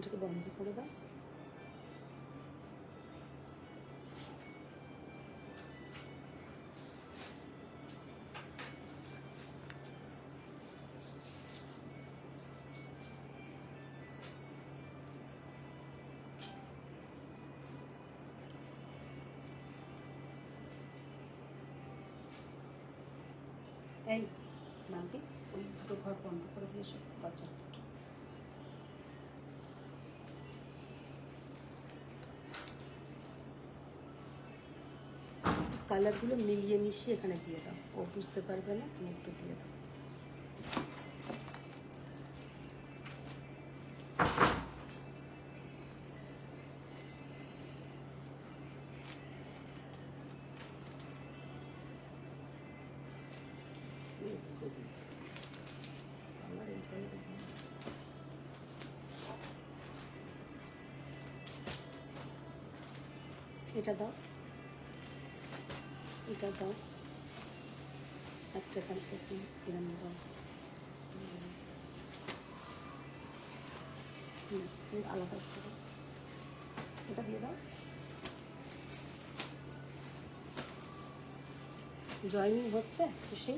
এটাকে বন্ধ করে দাও। এই মাম্পি, ওই দুটো ঘর বন্ধ করে দিয়েছো দরজা দুটো। কালারগুলো মিলিয়ে মিশিয়ে এখানে দিয়ে দাও, ও বুঝতে পারবে না, তুমি একটু দিয়ে দাও। এটা দাও, এটা দাও, একটা এখান থেকে এরম দাও। আলাদা করো, এটা দিয়ে দাও। জয়েনিং হচ্ছে খুশি?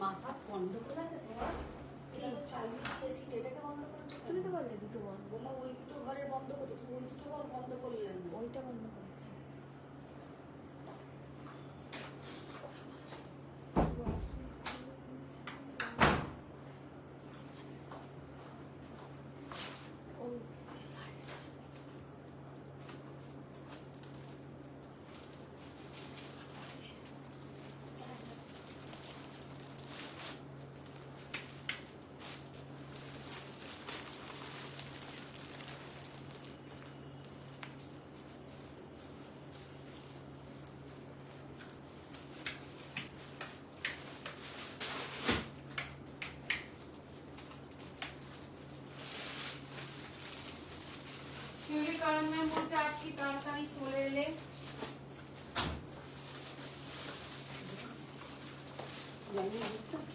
মাথা বন্ধ করে আছে তোমার? এটা তো 40 সিট, এটাকে বন্ধ করেছো? তুমি তো বললে দুটো বন্ধ, বললাম ওই দুটো ঘরের বন্ধ করতে, তুমি ওই দুটো ঘর বন্ধ করলে না, ওইটা বন্ধ করেছি। কারণ ম্যাম বলতে আপনি তাড়াতাড়ি চলে এলে।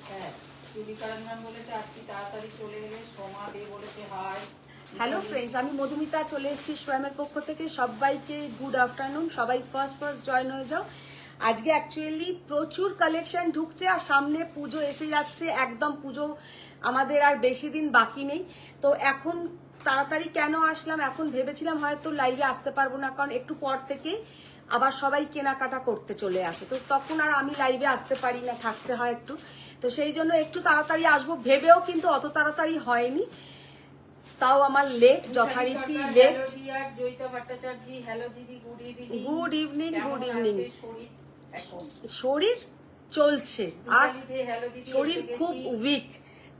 হ্যাঁ, কারণ ম্যাম বলেছে আপনি তাড়াতাড়ি চলে এলে। সোমা দে বলেছে হাই। হ্যালো ফ্রেন্ডস, আমি মধুমিতা চলে এসেছি সোয়ামের পক্ষ থেকে। সবাইকে গুড আফটারনুন, সবাই ফার্স্ট জয়েন হয়ে যাও। আজকে অ্যাকচুয়ালি প্রচুর কালেকশন ঢুকছে আর সামনে পুজো এসে যাচ্ছে, একদম পুজো আমাদের আর বেশি দিন বাকি নেই। তো এখন তাড়াতাড়ি কেন আসলাম, এখন ভেবেছিলাম হয়তো লাইভে আসতে পারবো না, কারণ একটু পর থেকে আবার সবাই কেনাকাটা করতে চলে আসে, তো তখন আর আমি লাইভে আসতে পারি না, থাকতে হয় একটু। তো সেই জন্য একটু তাড়াতাড়ি আসবো ভেবেও কিন্তু অত তাড়াতাড়ি হয়নি, তাও আমার লেট, যথারীতি late. Good evening, good evening. শরীর চলছে আর শরীর খুব উইক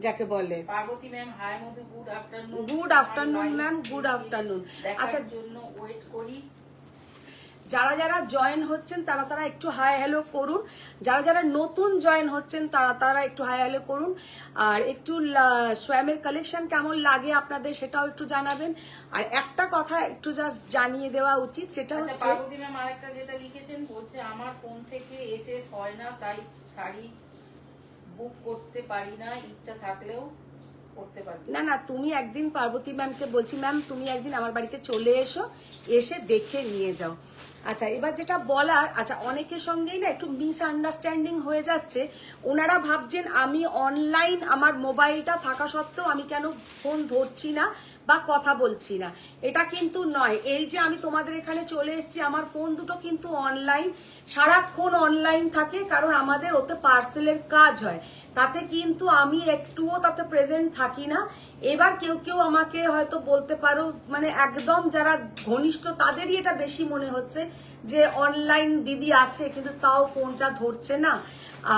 যাকে বলে। Parvati ma'am hi Madhu, good afternoon. Good afternoon ma'am, good afternoon. আচ্ছা, জন্য ওয়েট করি। যারা যারা জয়েন হচ্ছেন তারা তারা একটু হাই হ্যালো করুন, যারা যারা নতুন জয়েন হচ্ছেন তারা তারা একটু হাই হ্যালো করুন, আর একটু সোয়ামের কালেকশন কেমন লাগে আপনাদের সেটাও একটু জানাবেন। আর একটা কথা একটু জাস্ট জানিয়ে দেওয়া উচিত, সেটা হচ্ছে পার্বতী ম্যাম আরেকটা যেটা লিখেছেন, বলছে আমার ফোন থেকে এসএস হয় না, তাই শাড়ি বুক করতে পারি না, ইচ্ছা থাকলেও করতে পারি না। না, তুমি একদিন পার্বতী ম্যামকে বলছি, ম্যাম তুমি একদিন আমার বাড়িতে চলে এসো, এসে দেখে নিয়ে যাও। আচ্ছা, এবার যেটা বলার, আচ্ছা অনেকের সঙ্গেই না একটু মিসআন্ডারস্ট্যান্ডিং হয়ে যাচ্ছে। ওনারা ভাবছেন আমি অনলাইন, আমার মোবাইলটা থাকা সত্ত্বেও আমি কেন ফোন ধরছি না বা কথা বলছি না, এটা কিন্তু নয়। এই যে আমি তোমাদের এখানে চলে এসেছি, আমার ফোন দুটো কিন্তু অনলাইন, সারাক্ষণ অনলাইন থাকে, কারণ আমাদের ওতে পার্সেলের কাজ হয়, তাতে কিন্তু আমি একটুও তাতে প্রেজেন্ট থাকি না। এবার কেউ কেউ আমাকে হয়তো বলতে পারো, মানে একদম যারা ঘনিষ্ঠ তাদেরই এটা বেশি মনে হচ্ছে যে অনলাইন দিদি আছে কিন্তু তাও ফোনটা ধরছে না।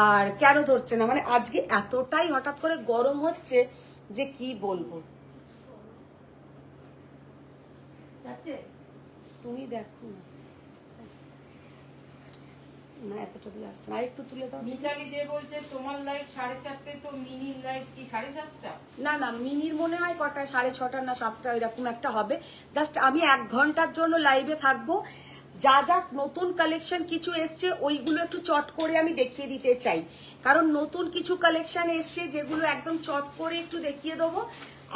আর কেন ধরছে না, মানে আজকে এতটাই হঠাৎ করে গরম হচ্ছে যে কি বলবো। তুমি দেখো না এতটা দিয়ে আসছে না, আরেকটু তুলে দাও। মিতালি দে বলছে তোমার লাইভ 4:30, তো মিনির লাইভ কি 7:30? না না, মিনির মনে হয় কটায়, 6:30 না 7টা এরকম একটা হবে। জাস্ট আমি 1 ঘন্টার জন্য লাইভে থাকবো। যা যা নতুন কালেকশন কিছু এসছে ওইগুলো একটু চট করে আমি দেখিয়ে দিতে চাই, কারণ নতুন কিছু কালেকশন এসছে যেগুলো একদম চট করে একটু দেখিয়ে দেবো।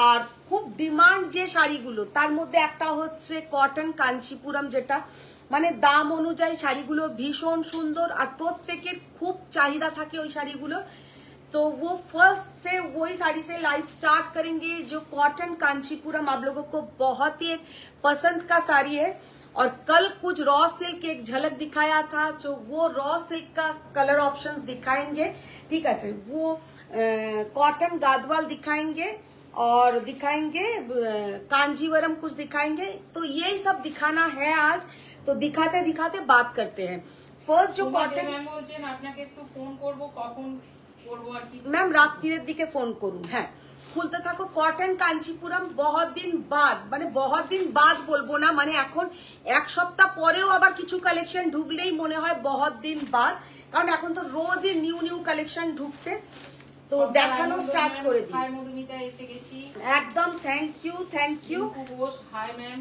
আর খুব ডিমান্ড যে শাড়িগুলো, তার মধ্যে একটা হচ্ছে কটন কাঞ্চিপুরম, যেটা মানে দাম অনুযায়ী শাড়িগুলো ভীষণ সুন্দর আর প্রত্যেকের খুব চাহিদা থাকে ওই শাড়িগুলোর। तो वो फर्स्ट से वही साड़ी से लाइव स्टार्ट करेंगे। जो कॉटन कांचीपुरम आप लोगों को बहुत ही एक पसंद का साड़ी है, और कल कुछ रॉ सिल्क एक झलक दिखाया था, जो वो रॉ सिल्क का कलर ऑप्शंस दिखाएंगे, ठीक है। वो कॉटन गादवाल दिखाएंगे और दिखाएंगे कांजीवरम कुछ दिखाएंगे, तो यही सब दिखाना है आज। तो दिखाते दिखाते बात करते हैं। फर्स्ट जो कॉटन, ম্যাম বলছেন আপনাকে একটু ফোন করব, কখন করবো আর কি? मैम रात 3 दिखे फोन करूं। है খুলতে থাকো। কটন কাঞ্চিপুরম বহুত দিন বাদ, মানে বহুত দিন বাদ বলবো না, মানে এখন 1 সপ্তাহ পরেও আবার কিছু কালেকশন ঢুকলেই মনে হয় বহুত দিন বাদ, কারণ এখন তো রোজই নিউ নিউ কালেকশন ঢুকছে। তো দেখানো স্টার্ট করে দিই। হাই মধুমিতা এসে গেছি একদম thank you, thank you. Ghosh hi ma'am,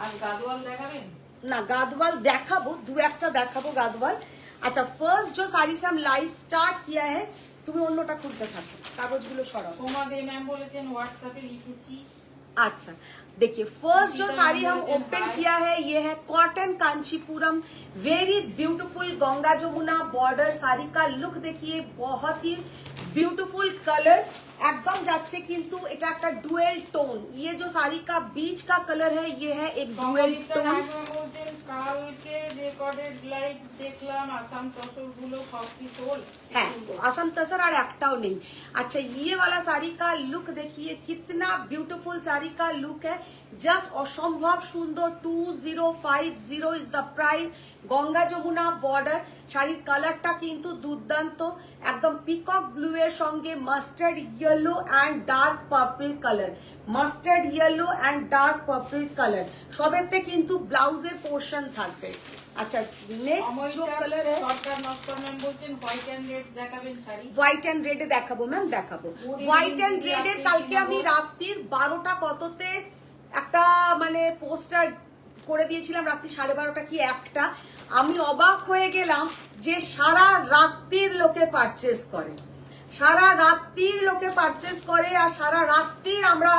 আর গাদওয়াল দেখাবেন? না গাদওয়াল দেখাবো, 2-1টা দেখাবো গাদওয়াল। अच्छा फर्स्ट जो साड़ी से हम लाइव स्टार्ट किया है, তুমি অন্যটা খুলতে থাকো, কাগজগুলো সরাও। সোমা দে ম্যাম বলেছেন হোয়াটসঅ্যাপে লিখেছি। अच्छा देखिए, फर्स्ट जो सीता साड़ी हम मैम ओपन हाय। किया है ये है cotton Kanchipuram, very beautiful Ganga Jamuna border. Sari का लुक देखिए, बहुत ही ब्यूटीफुल कलर एकदम যাচ্ছে, কিন্তু এটা একটা ডুয়েল টোন। ये जो साड़ी का बीच का कलर है ये है एक डुएल সংগীতা টোন। নায়ক ম্যাম বলছেন কালকে রেকর্ডেড লাইভ দেখলাম, আসাম তসরগুলো সব কি তোল? है असम तसर और एकटाও নেই। अच्छा ये वाला साड़ी का लुक देखिए, कितना ब्यूटीफुल साड़ी का लुक है, জাস্ট অসম্ভব সুন্দর। 2050 is the price. Ganga Yamuna border, শাড়ির কালারটা কিন্তু দুর্দান্ত, একদম পিকক ব্লু এর সঙ্গে mustard yellow and dark purple colour, mustard yellow and dark purple colour সবেতে কিন্তু ব্লাউজের পোর্শন থাকবে। আচ্ছা নেক্সট जो कलर है, সরকার নস্কর ম্যাম বলছেন হোয়াইট এন্ড রেড দেখাবেন শাড়ি? হোয়াইট অ্যান্ড রেডে দেখাবো ম্যাম, দেখাবো। হোয়াইট অ্যান্ড রেডের কালকে আমি রাত্রির 12টা কততে একটা মানে পোস্টার করে দিয়েছিলাম, রাত্রি 12:30 কি 1টা। আমি অবাক হয়ে গেলাম যে সারা রাত্রির লোকে পারচেস করে, সারা রাত্রির লোকে পারচেস করে, আর সারা রাত্রির আমরা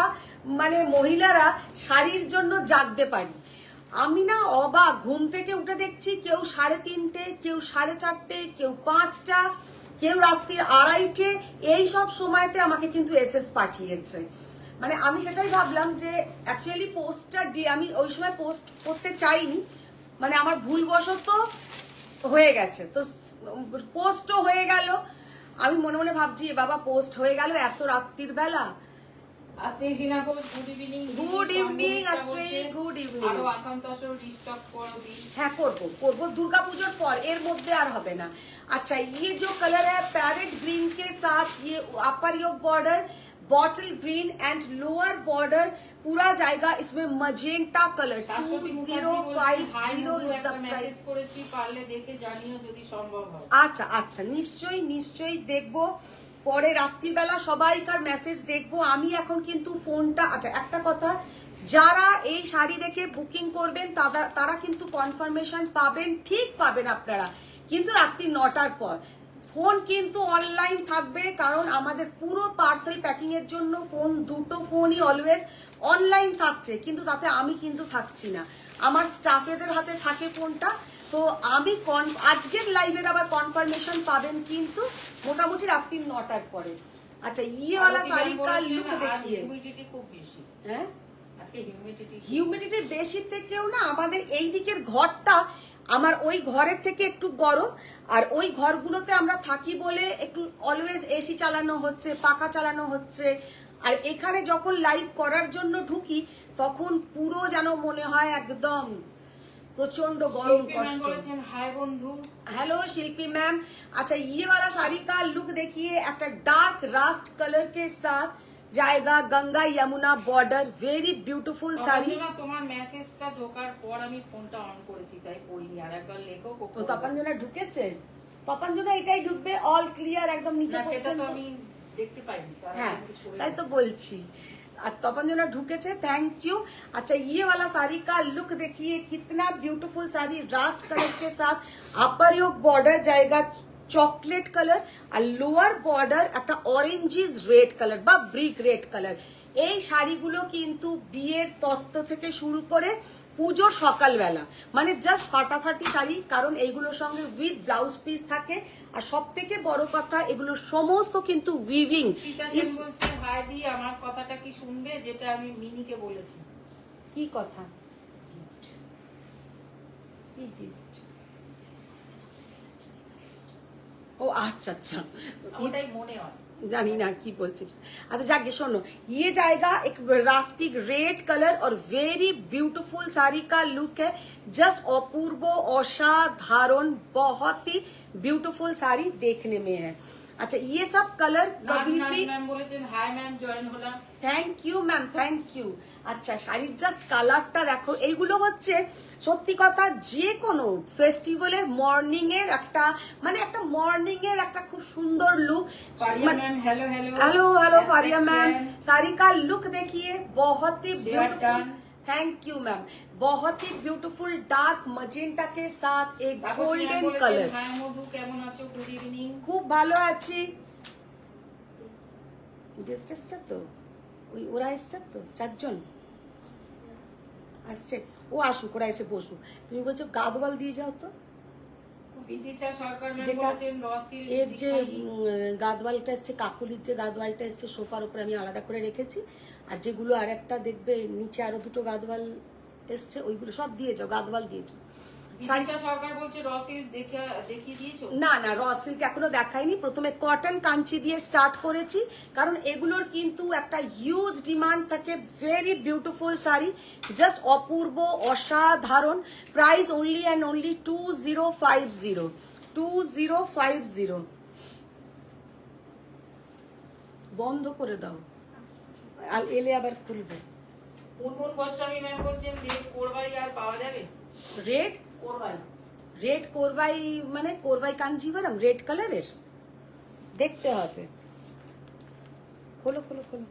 মানে মহিলারা শাড়ির জন্য জাগতে পারি। আমি না অবাক, ঘুম থেকে উঠে দেখছি কেউ 3:30, কেউ 4:30, কেউ 5টা, কেউ রাত্রি 2:30, এই সব সময়তে আমাকে কিন্তু এসএস পাঠিয়েছে। মানে আমি সেটাই ভাবলাম যে অ্যাকচুয়ালি পোস্টটা আমি ওই সময় পোস্ট করতে চাইনি, মানে আমার ভুলবশত হয়ে গেছে, তো পোস্টও হয়ে গেল। আমি মনে মনে ভাবছি বাবা পোস্ট হয়ে গেল এত রাত্রির বেলা। আপনি Sina Ghosh good evening. Good evening আপনি, গুড ইভিনিং। আরো আসাম তসর রিস্টক করো দিন। হ্যাঁ করবো দুর্গাপুজোর পর, এর মধ্যে আর হবে না। अच्छा ये जो कलर है पैरेट ग्रीन के साथ, ये upper yoke border, bottle green and lower border पूरा जाएगा इसमें magenta colour. 2050 is the price. করেছি, পারলে দেখে জানিও যদি সম্ভব হয়। আচ্ছা আচ্ছা নিশ্চয়ই নিশ্চয়ই দেখবো, পরে রাত্রিবেলা সবাইকার মেসেজ দেখবো। আমি এখন কিন্তু ফোনটা, আচ্ছা একটা কথা, যারা এই শাড়ি দেখে বুকিং করবেন তারা কিন্তু কনফার্মেশন পাবেন, ঠিক পাবেন আপনারা, কিন্তু রাত্রি 9টার পর। ফোন কিন্তু অনলাইন থাকবে, কারণ আমাদের পুরো পার্সেল প্যাকিং এর জন্য দুটো ফোনই অলওয়েজ অনলাইন থাকছে, কিন্তু তাতে আমি কিন্তু থাকছি না, আমার স্টাফেদের হাতে থাকে ফোনটা। তো আমি আজকের লাইভের আবার কনফার্মেশন পাবেন কিন্তু মোটামুটি রাত্রি 9টার পরে। আচ্ছা ये वाला साड़ी का लुक देखिए, হিউমিডিটি খুব বেশি হ্যাঁ আজকে, হিউমিডিটি বেশি থেকেও না আমাদের এই দিকের ঘরটা, আমার ওই ঘরের থেকে একটু গরম, আর ওই ঘরগুলোতে আমরা থাকি বলে একটু অলওয়েজ এসি চালানো হচ্ছে, পাখা চালানো হচ্ছে, আর এখানে যখন লাইভ করার জন্য ঢুকি তখন পুরো যেন মনে হয় একদম প্রচন্ড গরম কষ্ট। हाय बंधु, हेलो शिल्पी मैम। अच्छा ये वाला साड़ी का लुक देखिए, একটা डार्क रास्ट कलर के साथ, জায়গা, Ganga Yamuna border, very beautiful sari. তোমার মেসেজটা ঢোকার পর আমি ফোনটা অন করেছি, তাই পড়িনি। আর একবার লেখো। ও তপনজনা ঢুকেছে, তপনজনা এটাই ঢুকবে, অল ক্লিয়ার একদম নিচে পর্যন্ত। আমি দেখতে পাইনি। হ্যাঁ তাই তো বলছি। আর তপनजना ढुकेছে, थैंक यू। अच्छा ये वाला साड़ी का लुक देखिए, कितना ब्यूटीफुल साड़ी, रास्ट कलर के साथ अपर योक बॉर्डर जाएगा चॉकलेट कलर और लोअर बॉर्डर একটা অরেঞ্জিস রেড কালার বা ব্রিক রেড কালার। এই শাড়িগুলো কিন্তু বিয়ের তত্ত্ব থেকে শুরু করে পুজোর সকালবেলা, মানে জাস্ট ফাটাফাটি শাড়ি, কারণ এইগুলোর সঙ্গে উইথ ব্লাউজ পিস থাকে। আর সব থেকে বড় কথা, এগুলো সমস্ত কিন্তু উইভিং। বলছে হাই দি, আমার কথাটা কি শুনবে, যেটা আমি মিনিকে বলেছি। কি কথা? কি gift? ও আচ্ছা আচ্ছা, ওটাই মনে হয়, জানি না কি বলছিস। আচ্ছা যাকে শোনো, ये जाएगा एक रास्टिक रेड कलर और वेरी ब्यूटीफुल साड़ी का लुक है, जस्ट अपूर्व असाधारण, बहुत ही ब्यूटीफुल साड़ी देखने में है। अच्छा ये सब कलर कभी भी, ম্যাম বলেছেন হাই ম্যাম জয়েন হলাম। Thank you ma'am, thank you. আচ্ছা শাড়ির জাস্ট কালারটা দেখো, এইগুলো হচ্ছে সত্যি কথা যে কোনো ফেস্টিভ্যালের মর্নিং এর একটা, মানে একটা মর্নিং এর একটা খুব সুন্দর look. Faria ma'am hello hello hello hello Faria ma'am, sari का लुक देखिए, बहुत ही ब्यूटीफुल। थैंक यू मैम, बहुत ही ब्यूटीफुल डार्क मजेंटा के साथ एक गोल्डन कलर। হাই মধু, কেমন আছো? Good evening. খুব ভালো আছি। গেস্ট এসছে তো, ওই ওরা এসছে তো, 4 জন আসছে। ও আসুক, ওরা এসে বসুক। তুমি বলছো গাদওয়াল দিয়ে যাও তো, বিদিশা সরকার ম্যাম যেটা বলেছেন রসিল এর যে গাদওয়ালটা এসছে, কাকুলির যে গাদওয়ালটা এসছে সোফার উপরে আমি আলাদা করে রেখেছি। আর যেগুলো আর একটা দেখবে নিচে আরো 2টো গাদওয়াল এসছে, ওইগুলো সব দিয়ে যাও, গাদওয়াল দিয়েছো। বিদিশা সরকার বলছে রসিল দেখিয়ে দিয়েছো? না না, র সিল্ক এখনো দেখাইনি। প্রথমে কটন কাঞ্চি দিয়ে স্টার্ট করেছি, কারণ এগুলোর কিন্তু একটা হিউজ ডিমান্ড থাকে। ভেরি বিউটিফুল শাড়ি, জাস্ট অপূর্ব অসাধারণ। Price only and only 2050, 2050। বন্ধ করে দাও, আর এলে আবার খুলবে। মুনমুন গোস্বামী ম্যাম বলছেন রেড কোরবাই আর পাওয়া যাবে? রেড কোরবাই, রেড কোরবাই মানে কোরবাই কাঞ্জিভারম রেড কালারের, দেখতে হবে। খোলো খোলো খোলো।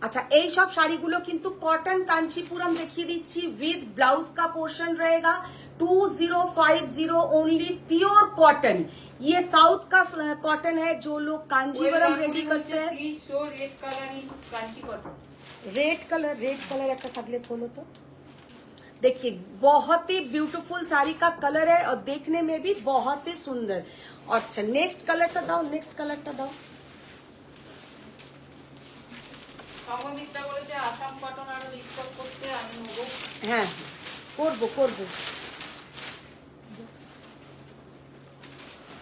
अच्छा এই সব শাড়িগুলো কিন্তু কটন কাঞ্চিপুরম দেখিয়ে দিচ্ছি, উইথ ব্লাউজ का पोर्शन रहेगा 2050 ओनली प्योर कॉटन। ये साउथ का कॉटन है, जो लोग कांजीवरम रेडी करते हैं। Please show red colour in Kanchi cotton. Red colour একটা থাকলে খোলো তো। देखिए बहुत ही ब्यूटीफुल साड़ी का कलर है और देखने में भी बहुत ही सुंदर। अच्छा नेक्स्ट कलरটা দাও, नेक्स्ट कलरটা দাও। সমবিদ্যা বলেছে আসাম কটন আর রিস্টক করতে আমি নেব। হ্যাঁ করব।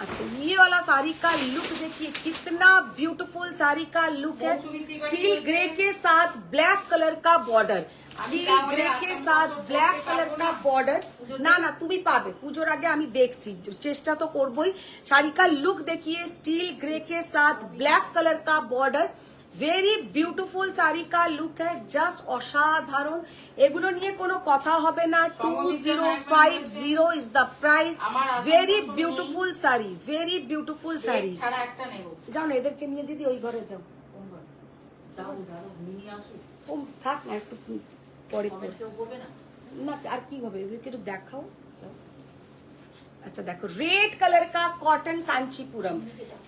अच्छा ये वाला साड़ी का लुक देखिए, कितना ब्यूटीफुल साड़ी का लुक है। स्टील ग्रे के साथ ब्लैक कलर का बॉर्डर, स्टील ग्रे के साथ ब्लैक कलर का बॉर्डर। না না তুমি পাবে, পুজোর আগে আমি দেখছি, চেষ্টা তো করবই। শাড়ি का लुक देखिए, स्टील ग्रे के साथ ब्लैक कलर का बॉर्डर, ভেরি বিউটিফুল শাড়ি কা লুক है, জাস্ট অসাধারণ। এগুলো নিয়ে কোনো কথা হবে না। 2050 is the price. Very beautiful sari, very beautiful sari. ছাড়া একটা নেব। যাও না, এদেরকে নিয়ে দিদি ওই ঘরে যাও। যাও দাদা মিনি আসো। ও থাক না, একটু পরে কেউ করবে না। না আর কি হবে, এদেরকে একটু দেখাও। अच्छा देखो रेड कलर का कॉटन कांचीपुरम,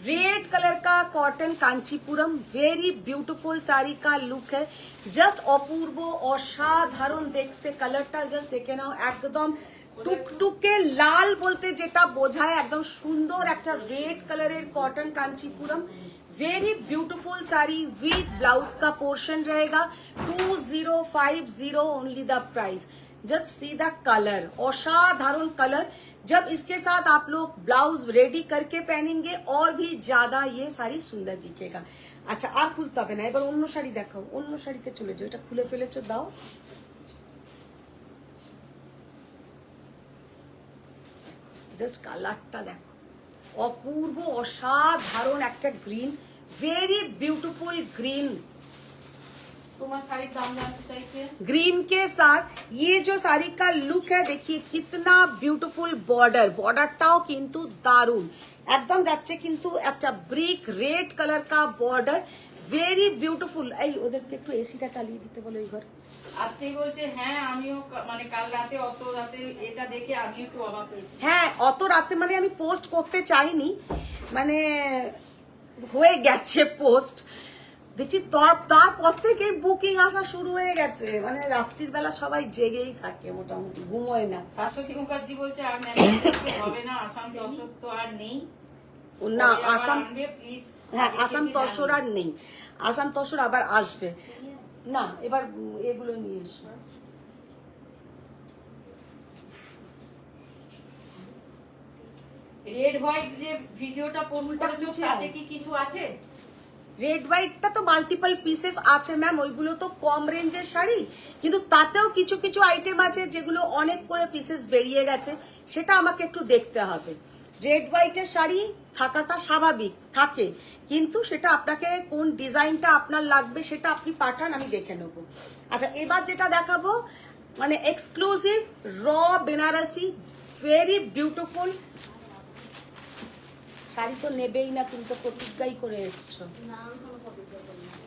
रेड कलर का cotton Kanchipuram, very beautiful sari का लुक है, जस्ट अपूर्व असाधारण देखते। कलरটা জাস্ট দেখে নাও, একদম টুকটুকে লাল বলতে যেটা বোঝায়, একদম সুন্দর একটা রেড কালারের cotton Kanchipuram. Very beautiful sari with blouse का पोर्शन रहेगा 2050 only the price. Just see the colour, असाधारण कलर। जब इसके साथ आप लोग ब्लाउज रेडी करके पहनेंगे और भी ज्यादा ये साड़ी सुंदर दिखेगा। अच्छा আর খুলতে হবে না, এবার অন্য শাড়ি দেখাও, অন্য শাড়িতে চলে যাও। এটা খুলে ফেলেছো, দাও। জাস্ট কালারটা দেখো, অপূর্ব অসাধারণ একটা গ্রিন, ভেরি বিউটিফুল গ্রিন, তোমার শাড়ির দাম জানতে চাইছে। ग्रीन के साथ ये जो साड़ी का लुक है देखिए कितना ब्यूटीफुल बॉर्डर, बॉर्डरটাও কিন্তু দারুন, একদম যাচ্ছে কিন্তু একটা ব্রিক রেড কালার का बॉर्डर, ভেরি বিউটিফুল। এই ওদেরকে একটু এসিটা চালিয়ে দিতে বলো এই ঘর। আজকেই বলছে হ্যাঁ আমিও মানে কাল রাতে অত রাতে এটা দেখে আমি একটু অবাক হয়েছি। হ্যাঁ অত রাতে মানে আমি পোস্ট করতে চাইনি, মানে হয়ে গেছে পোস্ট দেখছি, তারপর থেকে বুকিং আসা শুরু হয়ে গেছে, মানে রাত্রির বেলা সবাই জেগেই থাকে, মোটামুটি ঘুমোয় না। শাশ্বতী মুখার্জি বলছে আর ম্যানেজ হবে না, আসাম দর্শক তো আর নেই না পরে আবার আসাম, আনবে, প্লিজ। হ্যাঁ আসাম তসর আর নেই, আসাম তসর আবার আসবে না, এবার এগুলো নিয়ে এসো। রেড হোয়াইট যে ভিডিওটা পোস্ট করেছো তাতে কি কিছু আছে? রেড হোয়াইটটা তো মাল্টিপল পিসেস আছে ম্যাম, ওইগুলো তো কম রেঞ্জের শাড়ি, কিন্তু তাতেও কিছু কিছু আইটেম আছে যেগুলো অনেক করে পিসেস বেরিয়ে গেছে, সেটা আমাকে একটু দেখতে হবে। রেড হোয়াইটের শাড়ি থাকাটা স্বাভাবিক থাকে, কিন্তু সেটা আপনাকে কোন ডিজাইনটা আপনার লাগবে সেটা আপনি পাঠান, আমি দেখে নেবো। আচ্ছা এবার যেটা দেখাবো মানে এক্সক্লুসিভ র বেনারসি, ভেরি বিউটিফুল শাড়ি তো নেবেই না, তুমি তো প্রতিজ্ঞাই করে এসছো,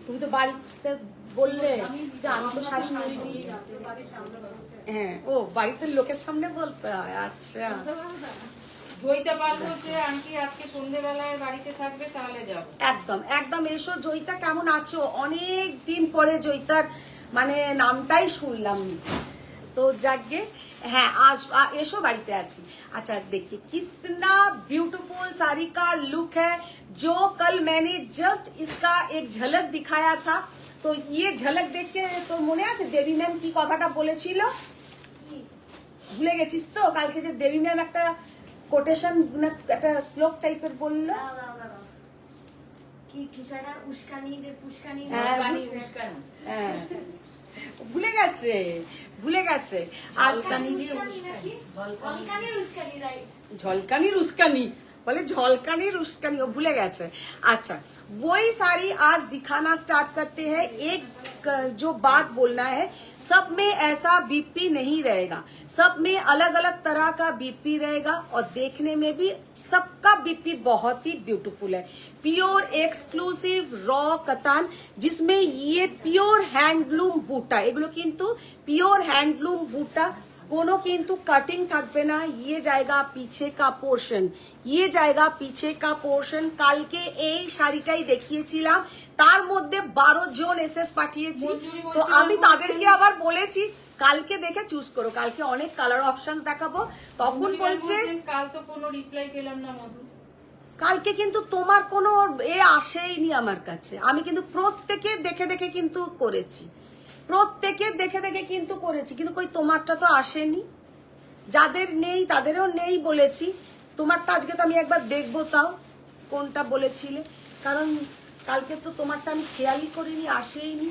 তুমি তো বাড়িতে বললে যে আমি তো শাড়ি নেবই। হ্যাঁ ও বাড়িতে লোকের সামনে বলতে হয়, আচ্ছা। জয়িতা পাল বলছে আন্টি আজকে সন্ধ্যেবেলায় বাড়িতে থাকবে, তাহলে যাবো। একদম একদম এসো। জয়িতা কেমন আছো? অনেক দিন পরে জয়িতার মানে নামটাই শুনলাম, তো যাকে হ্যাঁ এসো, বাড়িতে আছি। अच्छा देखिए कितना ब्यूटीफुल साड़ी का लुक है, जो कल मैंने जस्ट इसका एक झलक दिखाया था, तो ये झलक देख के तो মনে আছে দেবী ম্যাম কি কথাটা বলেছিল? ভুলে গেছিস তো? কালকে যে দেবী ম্যাম একটা কোটেশন একটা শ্লোক টাইপের বললো, কি কিছুটা উস্কানি পুস্কানি, হ্যাঁ ভুলে গেছে, ভুলে গেছে। আচ্ছা ঝলকানির উস্কানি, রাইট, ঝলকানির উস্কানি बोले झलकानी रुस्कानी, वो भूले गए थे। अच्छा वही साड़ी आज दिखाना स्टार्ट करते हैं। एक जो बात बोलना है, सब में ऐसा बीपी नहीं रहेगा, सब में अलग अलग तरह का बीपी रहेगा और देखने में भी सबका बीपी बहुत ही ब्यूटीफुल है। प्योर एक्सक्लूसिव रॉ कतान, जिसमें ये प्योर हैंडलूम बूटा, एगुलो किन्तु प्योर हैंडलूम बूटा, कोनो किन्तु कटिंग থাকবে না। ये जाएगा पीछे का पोर्शन, ये जाएगा पीछे का पोर्शन। কালকে এই শাড়িটাই দেখিয়েছিলাম, তার মধ্যে 12 জন এসএস পাঠিয়েছি, তো আমি তাদেরকে আবার বলেছি কালকে দেখে চুজ করো, কালকে অনেক কালার অপশনস দেখাবো। তখন বলছে কাল তো কোনো রিপ্লাই পেলাম না মধু, কালকে কিন্তু তোমার কোনো এ আসেইনি আমার কাছে, আমি কিন্তু প্রত্যেকের দেখে দেখে কিন্তু করেছি, প্রত্যেকের দেখে দেখে কিন্তু করেছি, কিন্তু কই তোমারটা তো আসেনি। যাদের নেই তাদেরও নেই বলেছি, তোমারটা আজকে তো আমি একবার দেখবো, তাও কোনটা বলেছিলে, কারণ কালকে তো তোমারটা আমি খেয়ালই করিনি, আসেইনি।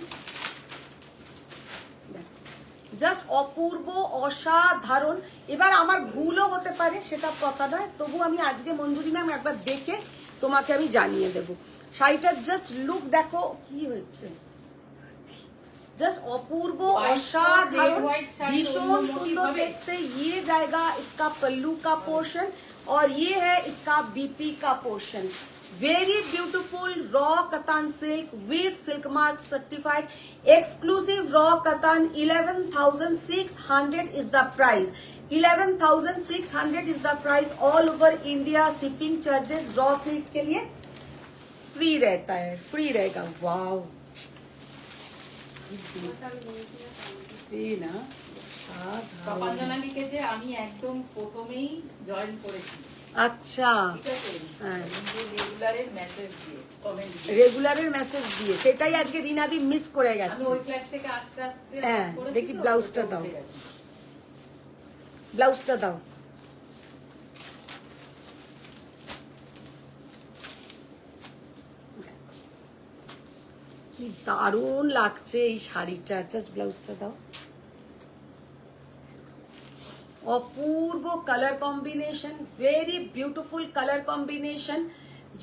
জাস্ট অপূর্ব অসাধারণ। এবার আমার ভুলও হতে পারে, সেটা কথা নয়, তবু আমি আজকে মঞ্জুরি ম্যাম একবার দেখে তোমাকে আমি জানিয়ে দেব। শাড়িটার জাস্ট লুক দেখো কি হয়েছে, जस्ट अपूर्व असाधारण भीषण सुंदर देखते। ये जाएगा इसका पल्लू का पोर्शन और ये है इसका बीपी का portion. Very beautiful raw katan silk with silk mark certified exclusive raw katan. 11,600 is the price, 11,600 is the price. All over India shipping charges raw silk के लिए फ्री रहता है, फ्री रहेगा। वाव তপঞ্জনা লিখেছে আমি একদম প্রথমেই জয়েন করেছি। আচ্ছা ঠিক আছে, হ্যাঁ, রেগুলারের মেসেজ দিয়ে কমেন্ট দিয়ে, রেগুলারের মেসেজ দিয়ে, সেটাই আজকে রিনাদি মিস করে আমি গেছে। ওই ফ্ল্যাট থেকে আস্তে আস্তে হ্যাঁ, করেছি দেখি তো, ব্লাউজটা ওটা দাও, উঠে গেছে। ব্লাউজটা দাও। কি দারুণ লাগছে এই শাড়িটা, জাস্ট ব্লাউজটা দাও। অপূর্ব colour combination, very beautiful colour combination,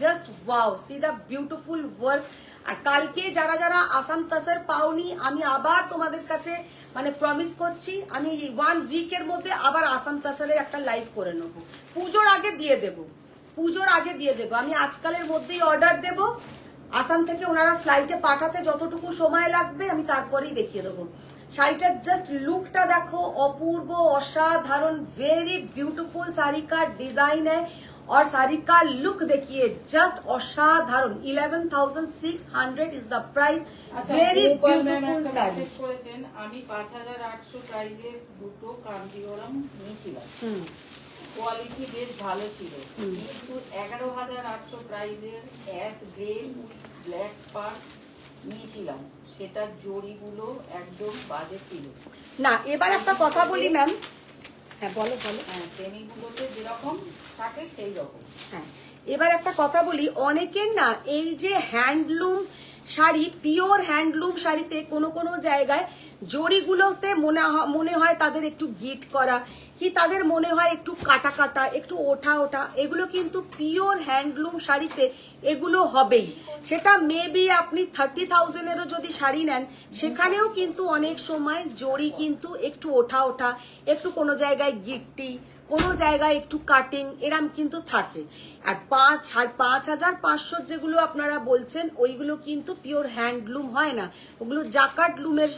just wow. See the beautiful work. আর কালকে যারা যারা আসাম তাসার পাওনি, আমি আবার তোমাদের কাছে মানে প্রমিস করছি, আমি 1 উইকের মধ্যে আবার আসাম তাসারের একটা লাইভ করে নেবো। পুজোর আগে দিয়ে দেবো, পুজোর আগে দিয়ে দেবো। আমি আজকালের মধ্যেই অর্ডার দেব। আসাম থেকে ওনারা ফ্লাইটে পাঠাতে যতটুকু সময় লাগবে আমি তারপরেই দেখিয়ে দেবো। শাড়িটার জাস্ট লুকটা দেখো, অপূর্ব অসাধারণ, वेरी ब्यूटीफुल साड़ी का डिजाइन है और साड़ी का लुक देखिए जस्ट असाधारण। 11,600 is the price, very beautiful sari. করেছেন আমি 5,800 প্রাইজের দুটো কাঞ্জিওরাম নিয়েছিলাম, কোয়ালিটি বেশ ভালো ছিল, কিন্তু 11,800 প্রাইজের অ্যাশ গ্রে ব্ল্যাক পার্ট নিয়েছিলাম, সেটা জড়িগুলো একদম বাজে ছিল না। এবার একটা কথা বলি ম্যাম, হ্যাঁ বলো বলো। হ্যাঁ, সেমিগুলোতে যেরকম থাকে সেই রকম। হ্যাঁ, এবার একটা কথা বলি, অনেকের না এই যে হ্যান্ডলুম শাড়ি, পিওর হ্যান্ডলুম শাড়িতে কোনো কোনো জায়গায় জড়িগুলোতে মনে হয় তাদের একটু গিট করা, কি তাদের মনে হয় একটু কাটা কাটা, একটু ওঠা ওঠা। এগুলো কিন্তু পিওর হ্যান্ডলুম শাড়িতে এগুলো হবেই। সেটা মেবি আপনি 30,000-এরও যদি শাড়ি নেন, সেখানেও কিন্তু অনেক সময় জড়ি কিন্তু একটু ওঠা ওঠা, একটু কোনো জায়গায় গিট্টি, কোনো জায়গায় একটু কাটিং, এরম কিন্তু থাকে। আর 5,500 যেগুলো আপনারা বলছেন ওইগুলো কিন্তু পিওর হ্যান্ডলুম হয় না, ওগুলো জাকার্ড লুমের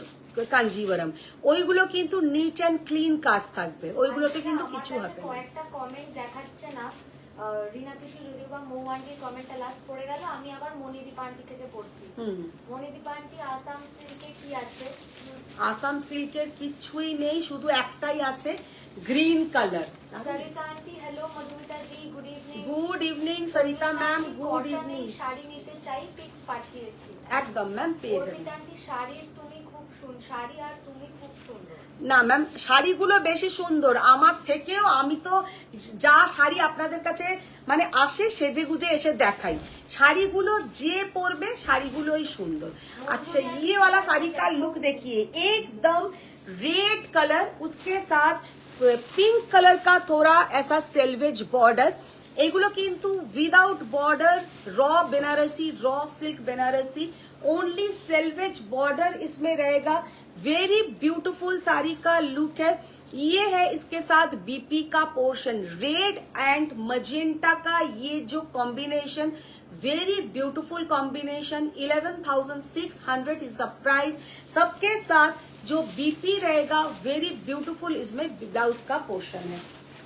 কাঞ্জিভারাম, ওইগুলো কিন্তু নিট অ্যান্ড ক্লিন কাজ থাকবে, ওইগুলোতে কিন্তু কিছু হবে না। কয়েকটা কমেন্ট দেখাচ্ছে না, রিনা পিসু যদিও বা মৌ আন্টির কমেন্টটা লাস্ট পড়ে গেল, আমি আবার মনিদীপ আন্টি থেকে পড়ছি। মনিদীপ আন্টি, আসাম সিল্কে কি আছে? আসাম সিল্কের কিছুই নেই, শুধু একটাই আছে, green colour. Sarita aunty hello, Madhumita ji good evening. Good evening Sarita ma'am, good evening. Sari নিতে চাই, পিক্স পাঠিয়েছি। একদম ম্যাম, পেয়ে যাবেন। অর্পিতা আন্টি শাড়ির তুমি খুব সুন্দর, শাড়ি আর তুমি খুব সুন্দর। না ম্যাম, শাড়িগুলো বেশি সুন্দর আমার থেকেও। আমি তো যা শাড়ি আপনাদের কাছে মানে আসে সেজে গুজে এসে দেখাই, শাড়িগুলো যে পরবে শাড়িগুলোই সুন্দর। अच्छा ये वाला साड़ी का लुक देखिए, एकदम रेड कलर, उसके साथ पिंक कलर का थोड़ा ऐसा सेल्वेज बॉर्डर। एगुलो किंतु without border, raw Banarasi, raw silk Banarasi, only selvedge border इसमें रहेगा। वेरी ब्यूटीफुल साड़ी का लुक है। ये है इसके साथ बीपी का पोर्शन, रेड एंड मजेंटा का ये जो combination, very beautiful combination. 11,600 is the price. सबके साथ जो बीपी रहेगा, वेरी ब्यूटीफुल इसमें ब्लाउज का पोर्शन है,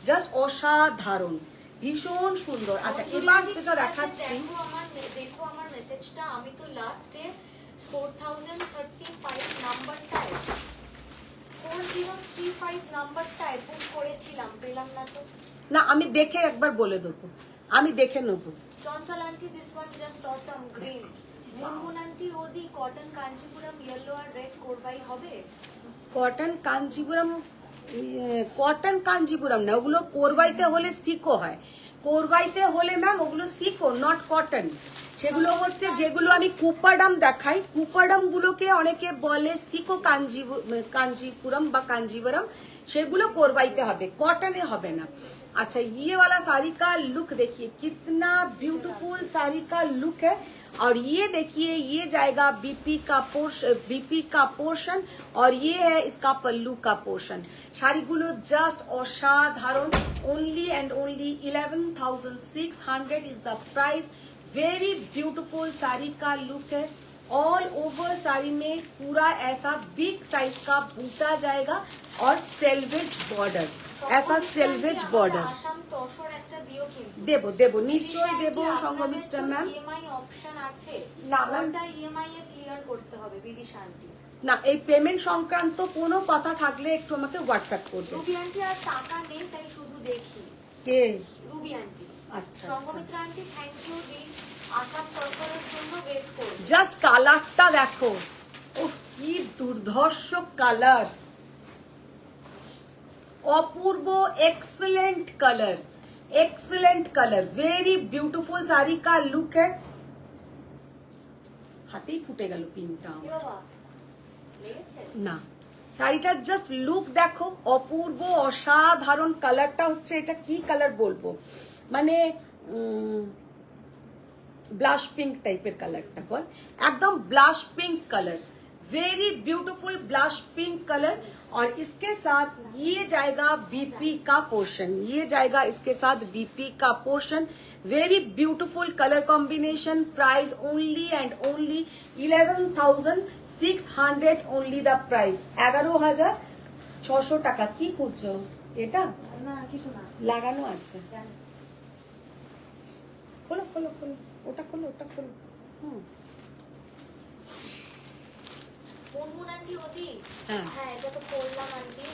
জাস্ট অসাধারণ, ভীষণ সুন্দর। আচ্ছা এবার যেটা দেখাচ্ছি, দেখো আমার মেসেজটা, আমি তো লাস্টে 4035 নাম্বারটায় 4035 নাম্বারটায় বুক করেছিলাম, পেলাম না তো। না আমি দেখে একবার বলে দেবো, আমি দেখে নেবো। Chanchal aunty this one just awesome green. Munmun aunty ওদি কটন কাঞ্জিপুরম ইয়েলো আর রেড কোরবাই হবে? কটন কাঞ্জিপুরম, কটন কাঞ্জিপুরম না, ওগুলো কোরবাইতে হলে সিকো হয়, কোরবাইতে হলে ম্যাম ওগুলো সিকো, নট কটন। সেগুলো হচ্ছে যেগুলো আমি কুপাডাম দেখাই, কুপাডাম গুলোকে অনেকে বলে সিকো কাঞ্জিপুরম বা কাঞ্জিপুরম, সেগুলো কোরবাইতে হবে, কটনে হবে না। अच्छा ये वाला साड़ी का लुक देखिए, कितना ब्यूटीफुल साड़ी का लुक है। और ये देखिए ये जाएगा बीपी का पोर्शन और ये है इसका पल्लू का पोर्शन। শাড়িগুলো জাস্ট অসাধারণ। Only and only 11,600 is the price. Very beautiful sari का लुक है। ऑल ओवर साड़ी में पूरा ऐसा बिग साइज का बूटा जाएगा और सेल्वेज बॉर्डर, ऐसा सेल्वेज बॉर्डर। আসাম তসর একটা দিও কিন্তু। দেবো দেবো, নিশ্চয়ই দেবো সঙ্গমিত্রা ম্যাম। ইএমআই অপশন আছে না ম্যাম, ওটা ইএমআই এ ক্লিয়ার করতে হবে বিদিশা আন্টি। না এই পেমেন্ট সংক্রান্ত কোনো কথা থাকলে একটু আমাকে হোয়াটসঅ্যাপ করবে। রুবি আন্টি আর টাকা নেই তাই শুধু দেখি। কে? Ruby aunty. আচ্ছা আচ্ছা, সঙ্গমিত্রা আন্টি থ্যাংক ইউ রিচ। আসাম তসরের জন্য ওয়েট করুন। জাস্ট কালারটা দেখো, ও কি দুর্ধর্ষ কালার, অপূর্ব, excellent colour, excellent colour, very beautiful sari का लुक है। হাতেই ফুটে গেল পিনটা কি বাবা লেগেছে না, শাড়িটার জাস্ট লুক দেখো, অপূর্ব অসাধারণ। কালারটা হচ্ছে, এটা কি কালার বলবো, মানে ब्लश पिंक टाइपर कलर बोल एकदम blush pink colour very beautiful blush pink colour और इसके साथ ये जाएगा बीपी का पोर्शन ये जाएगा इसके साथ बीपी का portion very beautiful colour combination price only and only 11,600 only the price 11,600 টাকা কি খুঁজছো এটা না কিছু না লাগানো আছে খোলো খোলো খোলো ওটা খোলো মুনমুন আন্টি ওদি হ্যাঁ। হ্যাঁ এটা তো পড়লাম আন্টি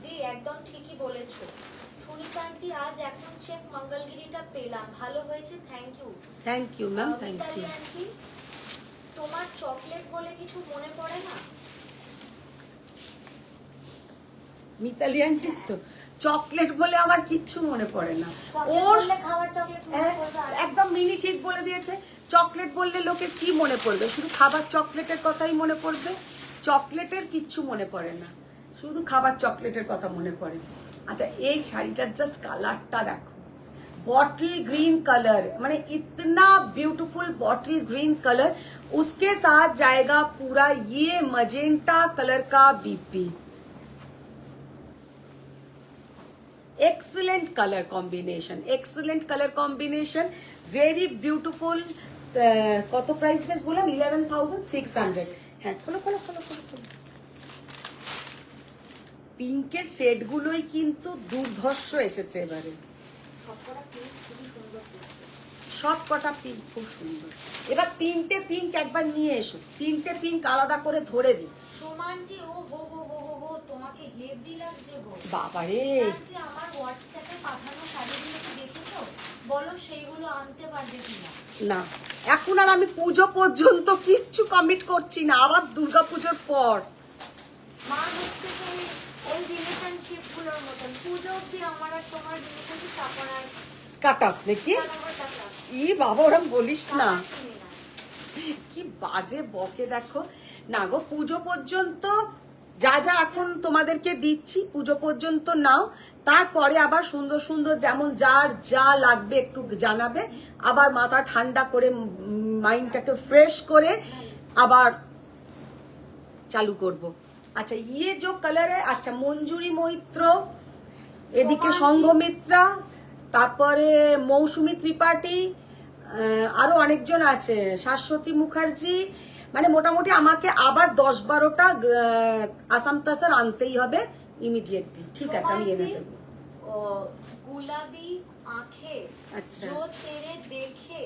দি একদম ঠিকই বলেছো সুনিতা আন্টি আজ এখন চেক মঙ্গলগিরিটা পেলাম ভালো হয়েছে thank you ma'am thank Mitali you aunty তোমার চকলেট বলে কিছু মনে পড়ে না মিতালি আন্টি তো চকলেট বলে আমার কিচ্ছু মনে পড়ে না চকলেট ওর বললে খাবার চকলেট মনে পড়বে আর একদম মিনি ঠিক বলে দিয়েছে চকলেট বললে লোকে কি মনে পড়বে শুধু খাবার চকলেটের কথাই মনে পড়বে চকলেটের কিচ্ছু মনে পড়ে না শুধু খাবার চকলেটের কথা মনে পড়ে अच्छा एक শাড়িটার জাস্ট কালারটা দেখো बॉटल ग्रीन कलर माने इतना ब्यूटीफुल बॉटल ग्रीन कलर उसके साथ जाएगा पूरा ये मजेंटा कलर का BP excellent colour combination very beautiful কত প্রাইস বেস বললাম 11,600 হ্যাঁ খোলো খোলো খোলো খোলো খোলো পিঙ্কের সেট গুলোই কিন্তু দুর্ধর্ষ এসেছে এবারে সবকটা পিঙ্ক খুবই সুন্দর দেখতে সব কটা পিঙ্ক খুব সুন্দর এবার তিনটে পিঙ্ক একবার নিয়ে এসো তিনটে পিঙ্ক আলাদা করে ধরে দিই সোমান্টি ও হো হো হো হো হো তোমাকে হেভি লাগছে গো বাবারে আন্টি আমার হোয়াটসঅ্যাপে পাঠানো শাড়িগুলো কি দেখেছো বলো সেইগুলো আনতে পারবে কিনা না এখন আর আমি পুজো পর্যন্ত কিচ্ছু কমিট করছি না আবার দুর্গাপুজোর পর মা হচ্ছে যে ওই রিলেশনশিপ গুলোর মতন পুজো অব্দি আমার আর তোমার রিলেশনশিপ তারপর আর কাট আপ নাকি তারপর টাকা ই বাবা ওরম বলিস না শুনি না কি বাজে বকে দেখো না গো পুজো পর্যন্ত যা যা এখন তোমাদেরকে দিচ্ছি পুজো পর্যন্ত নাও তারপরে আবার সুন্দর সুন্দর যেমন যার যা লাগবে একটু জানাবে আবার মাথা ঠান্ডা করে মাইন্ডটাকে ফ্রেশ করে আবার চালু করব আচ্ছা ইয়ে যে কালার আচ্ছা মঞ্জুরি মৈত্র এদিকে সংঘমিত্রা তারপরে মৌসুমী ত্রিপাঠী আরো অনেকজন আছে শাশ্বতী মুখার্জি মানে মোটামুটি আমাকে আবার 10-12টা আসাম তাসার আনতেই হবে ইমিডিয়েটলি ঠিক আছে আমি এনে দেবো गुलाबी आंखें अच्छा। जो तेरे देखे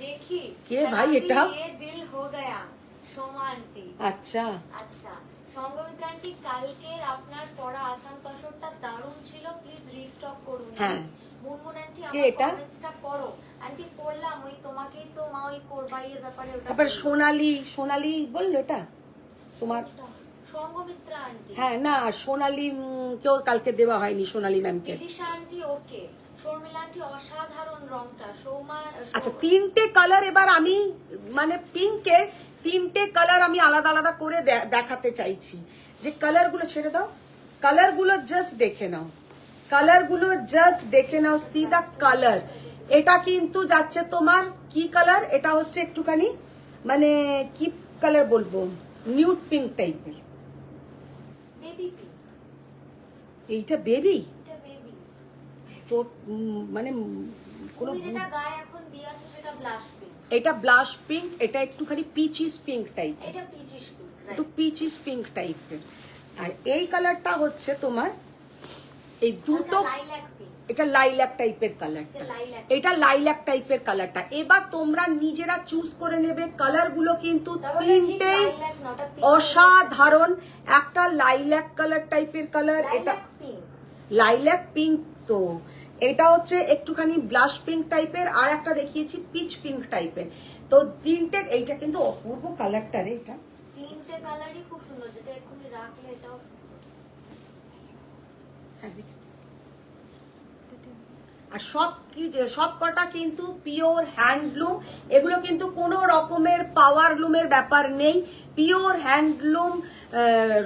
देखी কে ভাই এটা ये दिल हो गया সোমা আন্টি আচ্ছা আচ্ছা সংগমিত্রা আন্টি কালকের আপনার পড়া আসাম তসরটা দারুণ ছিল প্লিজ রিস্টক করুন হ্যাঁ। মুনমুন আন্টি কে আমার এটা? কমেন্টসটা পড়ো আন্টি পড়লাম ওই তোমাকেই তো মা ওই কোরবাইয়ের ব্যাপারে ওটা তারপর বললো। সোনালি বললো এটা তোমার সংগমিত্রা আন্টি হ্যাঁ না সোনালি কেউ কালকে দেওয়া হয়নি সোনালি ম্যামকে বিদিশা আন্টি ওকে শর্মিলা আন্টি অসাধারণ রংটা আচ্ছা তিনটে কালার এবার আমি মানে পিঙ্কের তিনটে কালার আমি আলাদা আলাদা করে দেখাতে চাইছি যে কালারগুলো ছেড়ে দাও কালারগুলো জাস্ট দেখে নাও সি দা কালার এটা কিন্তু যাচ্ছে তোমার কি কালার এটা হচ্ছে একটুখানি মানে কি কালার বলবো নিউড পিঙ্ক টাইপের বেবি পিঙ্ক এইটা বেবি এটা বেবি তো মানে কোনো তুমি যেটা গায়ে এখন দিয়ে আছো সেটা ব্লাশ পিঙ্ক এটা ব্লাশ পিঙ্ক এটা একটুখানি পিচিস পিঙ্ক টাইপ এটা পিচিশ পিঙ্ক একটু পিচিস পিঙ্ক টাইপের আর এই কালারটা হচ্ছে তোমার এই দুটো লাইল্যাক পিঙ্ক এটা লাইল্যাক টাইপের কালারটা লাইল্যাক এটা লাইল্যাক টাইপের কালারটা এবার তোমরা নিজেরা চুজ করে নেবে কালারগুলো কিন্তু তিনটেই অসাধারণ একটা লাইল্যাক কালার টাইপের কালার এটা লাইল্যাক পিঙ্ক লাইল্যাক পিঙ্ক তো এটা হচ্ছে একটুখানি ব্লাশ পিঙ্ক টাইপের আর একটা দেখিয়েছি পিচ পিঙ্ক টাইপের তো তিনটে এইটা কিন্তু অপূর্ব কালারটা রে এটা তিনটে কালারই খুব সুন্দর যেটা এক্ষুনি রাখলে এটাও হ্যাঁ দেখি। আর সব কটা কিন্তু পিওর হ্যান্ডলুম, এগুলো কিন্তু কোনো রকমের পাওয়ার লুমের ব্যাপার নেই, পিওর হ্যান্ডলুম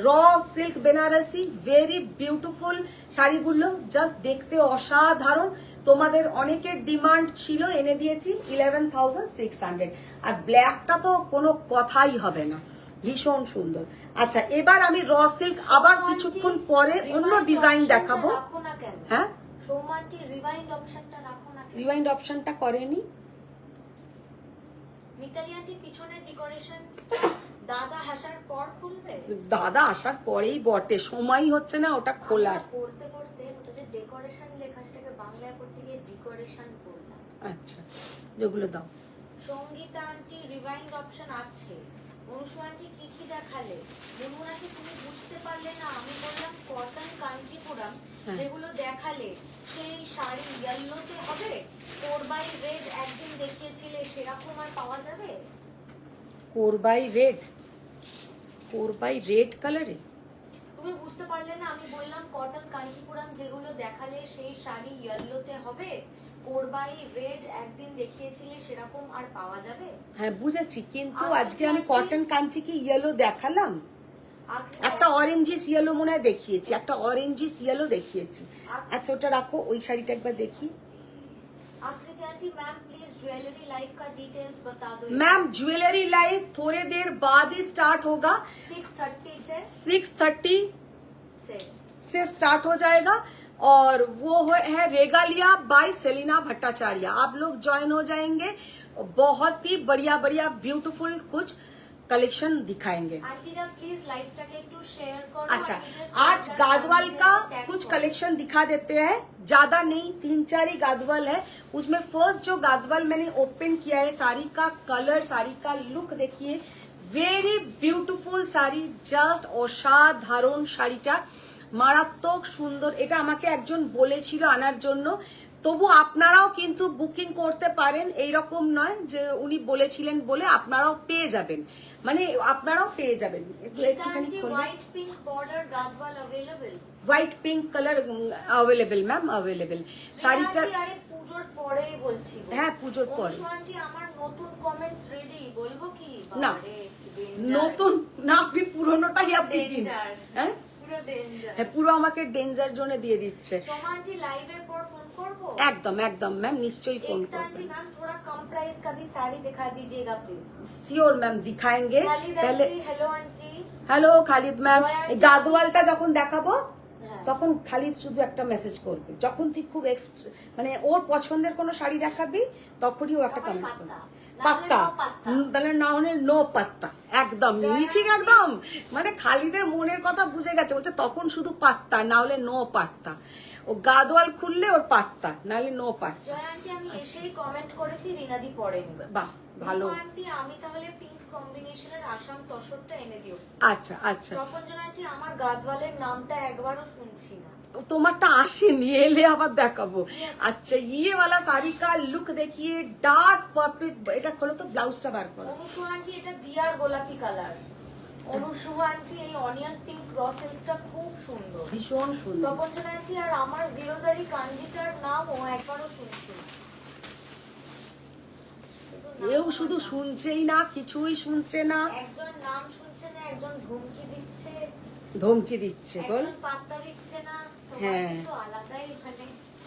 র সিল্ক বেনারসি, ভেরি বিউটিফুল শাড়িগুলো, জাস্ট দেখতে অসাধারণ। তোমাদের অনেকের ডিমান্ড ছিল, এনে দিয়েছি 11,600। আর ব্ল্যাকটা তো কোনো কথাই হবে না, ভীষণ সুন্দর। আচ্ছা, এবার আমি র সিল্ক আবার কিছুক্ষণ পরে অন্য ডিজাইন দেখাবো। হ্যাঁ, সোমান্টি রিভাইন্ড অপশনটা রাখো না কেন? রিওয়াইন্ড অপশনটা করেনি। মিতালি আন্টি পিছনের ডেকোরেশন দাদা আসার পর খুলবে? দাদা আসার পরেই বটে, সময় হচ্ছে না ওটা খোলার। পড়তে পড়তে ওটা যে ডেকোরেশন লেখা সেটাকে বাংলায় পড়তে গিয়ে ডেকোরেশন করলাম। আচ্ছা, যেগুলো দাও। সঙ্গীতা আন্টি রিভাইন্ড অপশন আছে। অনুষু আন্টি কি কি দেখালে? মুনমুনাকে তুমি বুঝতে পারলে না, আমি বললাম কটন কাঞ্চিপুরম হ্যাঁ। যেগুলো দেখালে সেই শাড়ি ইয়েলোতে হবে, 4x রেড একদিন দেখিয়েছিলে সেরকম আর পাওয়া যাবে? 4x রেড কালারে তুমি বুঝতে পারলে না, আমি বললাম কটন কাঞ্চিপুরম যেগুলো দেখালে সেই শাড়ি ইয়েলোতে হবে, 4x রেড একদিন দেখিয়েছিলে সেরকম আর পাওয়া যাবে? হ্যাঁ বুঝেছি, কিন্তু আজকে আমি কটন কাঞ্চি কি ইয়েলো দেখালাম? একটা অরেঞ্জিস ইয়েলো মনে হয় দেখিয়েছি, একটা অরেঞ্জিস ইয়েলো দেখিয়েছি। আচ্ছা, ওটা রাখো, ওই শাড়িটা একবার দেখি। आकृति aunty ma'am please jewellery live का डिटेल्स बता दो। मैम ज्वेलरी लाइव थोड़े देर बाद ही स्टार्ट होगा, 6:30 से 6:30 से स्टार्ट हो जाएगा। और वो है रेगालिया बाय सेलिना भट्टाचार्य, आप लोग ज्वाइन हो जाएंगे। बहुत ही बढ़िया बढ़िया ब्यूटीफुल कुछ कलेक्शन दिखाएंगे। आंटीरा प्लीज लाइवটাকে একটু শেয়ার করো। अच्छा, आज गादवाल का कुछ कलेक्शन दिखा देते हैं, ज्यादा नहीं, 3-4 ही गादवाल है। उसमें फर्स्ट जो गादवाल मैंने ओपन किया है, साड़ी का कलर, साड़ी का लुक देखिए, वेरी ब्यूटीफुल শাড়ি, জাস্ট অসাধারণ শাড়িটা, মারাত্মক সুন্দর। এটা আমাকে একজন বলেছিল আনার জন্য, তবু আপনারাও কিন্তু বুকিং করতে পারেন, এইরকম নয় যে উনি বলেছিলেন বলে আপনারাও পেয়ে যাবেন, মানে আপনারাও পেয়ে যাবেন। একটুখানি white pink border Gadwal available. White pink colour available ma'am, available. শাড়িটা আরে পূজোর পরেই বলছি। হ্যাঁ, পূজোর পরে। আন্টি আমার নতুন কমেন্টস রেডি, বলবো কি? না, নতুন না, আপনি পুরনোটাই আপনি দিন। হ্যাঁ, পুরো ডেঞ্জার। হ্যাঁ, পুরো আমাকে ডেঞ্জার জোনে দিয়ে দিচ্ছে। সোমা আন্টি লাইভের পর ফোন করবো? একদম একদম ম্যাম, নিশ্চয়ই ফোন एकता आंटी করবেন। मैम थोड़ा कम प्राइस का भी साड़ी दिखा दीजिएगा प्लीज। শিওর ম্যাম, দিখাएंगे। खालिद पहले aunty hello aunty. Hello Khalid ma'am, Jaya aunty. গাদওয়ালটা যখন দেখাবো হ্যাঁ। তখন খালিদ শুধু একটা মেসেজ করবে, যখন তুই খুব মানে ওর পছন্দের কোনো শাড়ি দেখাবি তখনই ও একটা তখন কমেন্টস করবে। পাত্তা। পাত্তা, তাহলে না হলে নো পাত্তা, একদম মিমি, ঠিক একদম, মানে খালিদের মনের কথা বুঝে গেছে, বলছে তখন শুধু পাত্তা, না হলে নো পাত্তা। ও গাদওয়াল খুললে ওর পাত্তা, নাহলে নো পাত্তা। জয়া আন্টি আমি এসেই কমেন্ট করেছি, রিনাদি পড়েনি। বাহ, ভালো। আন্টি আমি তাহলে পিঙ্ক কম্বিনেশনের আসাম তসরটা এনে দিও। আচ্ছা আচ্ছা, তপঞ্জন আন্টি আমার গাদওয়ালের নামটা একবারও শুনছি না। তোমারটা আসেনি, এলে আবার দেখাবো। আচ্ছা, ইয়ে वाला শাড়ি কা লুক দেখিয়ে, ডার্ক পার্পল। এটা খোলো তো, ব্লাউজটা বার করো। অনুষু আন্টি এটা দিয়ার গোলাপি কালার। অনুষু আন্টি এই অনিয়ন পিঙ্ক র সিল্কটা খুব সুন্দর, ভীষণ সুন্দর। তপঞ্জন আন্টি আর আমার জিরোজারি কাঞ্জিটার নামও একবারও শুনছি না। এও শুধু শুনছেই না, কিছুই শুনছে না, একজন নাম শুনছে না, একজন ধমকি দিচ্ছে, ধমকি দিচ্ছে, বল। একজন পাত্তা দিচ্ছে না। হ্যাঁ। তোমার তো আলাদাই এখানে।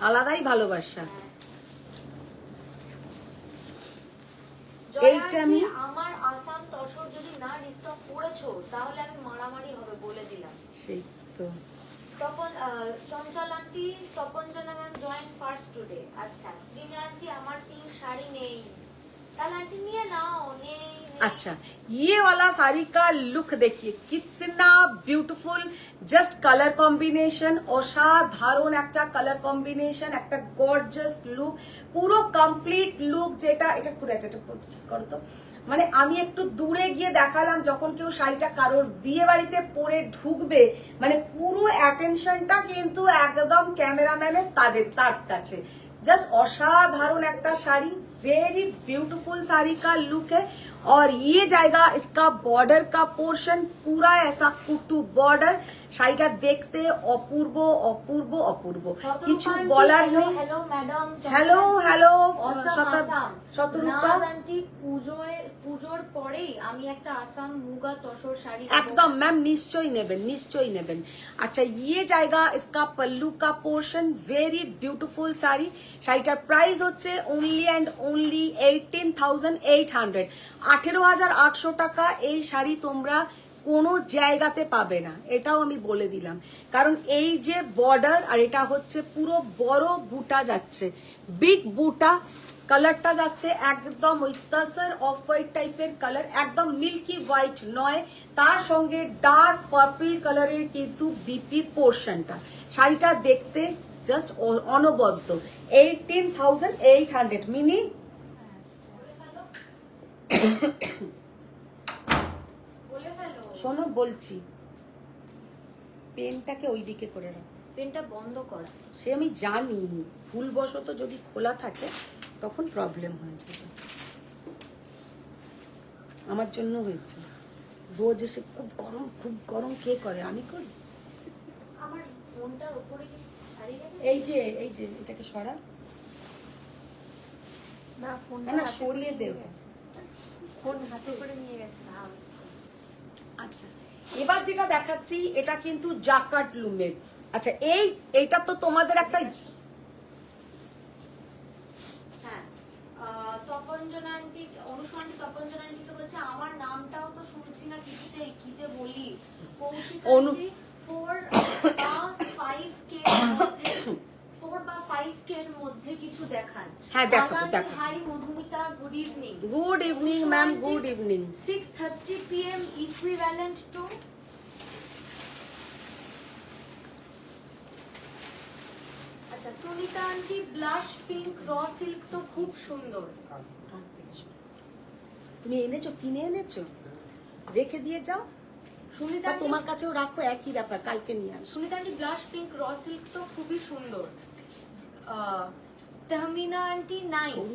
আলাদাই ভালোবাসা। হ্যাঁ। এইটা আমি আমার আসাম তসর যদি না রিস্টক করেছো তাহলে আমি মারামারি হবে বলে দিলাম। সেই তো। Tapan Chanchal aunty, Tapanjana ma'am join first today. আচ্ছা, দিনা আন্টি আমার পিঙ্ক শাড়ি নেই, তাহলে আন্টি নিয়ে নাও। নেই। अच्छा, ये वाला साड़ी का लुक देखिए, कितना ब्यूटीफुल, জাস্ট কালার কম্বিনেশন, অসাধারণ একটা কালার কম্বিনেশন, একটা গর্জাস লুক, পুরো কমপ্লিট লুক। যেটা এটা খুলে আছে, এটা ঠিক করো তো। মানে আমি একটু দূরে গিয়ে দেখালাম, যখন কেউ শাড়িটা কারোর বিয়ে বাড়িতে পরে ঢুকবে, মানে পুরো অ্যাটেনশনটা কিন্তু একদম ক্যামেরাম্যানের তার কাছে। জাস্ট অসাধারণ একটা শাড়ি, वेरी ब्यूटीफुल साड़ी का लुक है। और ये जाएगा इसका बॉर्डर का पोर्शन, पूरा ऐसा कुटू बॉर्डर, শাড়িটা দেখতে অপূর্ব অপূর্ব অপূর্ব, কিছু বলার নেই। হ্যালো ম্যাডাম, হ্যালো হ্যালো শতরূপা আন্টি, পুজোর পরেই আমি একটা আসাম মুগা তসর শাড়ি एकदम मैम निश्चय नेबन, निश्चय नेबन। अच्छा ये जाएगा इसका पल्लू का पोर्शन, वेरी ब्यूटीफुल साड़ी। শাড়িটার প্রাইস হচ্ছে অনলি অ্যান্ড অনলি 18,800, 18,800 টাকা। এই শাড়ি তোমরা কোনো জায়গাতে পাবে না, এটাও আমি বলে দিলাম। কারণ এই যে বর্ডার, আর এটা হচ্ছে পুরো বড় বুটা যাচ্ছে, বিগ বুটা। কালারটা যাচ্ছে একদম ওই তাসার অফ হোয়াইট টাইপের কালার, একদম মিল্কি হোয়াইট নয়, তার সঙ্গে ডার্ক পার্পল কালারের কিন্তু বিপি পোর্শনটা। শাড়িটা দেখতে জাস্ট অনবদ্য। 18,800 মিনি। শোনো বলছি, পেনটাকে ওইদিকে করে রাখো, পেনটা বন্ধ করা। সে আমি জানি, ভুলবশত যদি খোলা থাকে তখন প্রবলেম হয়ে যাবে। আমার জন্য হয়েছে, রোজ এসে খুব গরম কে করে? আমি করি। আমার ফোনটার উপরে কি শাড়ি রেখে? এই যে এটাকে সরা না, ফোনটা না সরিয়ে দে ওটা। ফোন হাতে করে নিয়ে গেছে। আচ্ছা এবার যেটা দেখাচ্ছি এটা কিন্তু জাকার্ড লুমের। আচ্ছা এইটা তো তোমাদের একটা তপঞ্জনা আন্টি, অনুসন্ধানী তপঞ্জনা আন্টি তো বলছে আমার নামটাও তো শুনছি না কিছুতেই, কি যে বলি। কৌশিক আন্টি 4 বা 5K এর মধ্যে কিছু দেখান। হ্যাঁ দেখাবো। Hi Madhumita, good evening. Good evening ma'am, good evening. 6:30 PM equivalent to. আচ্ছা Sunita aunty, blush pink raw silk তো খুব সুন্দর। তুমি এনেছো, কিনে এনেছো, রেখে দিয়ে যাও। সুনিতা তোমার কাছেও রাখো, একই ব্যাপার, কালকে নিয়ে আসো। Sunita aunty, blush pink raw silk তো খুবই সুন্দর। Tahmina aunty nice.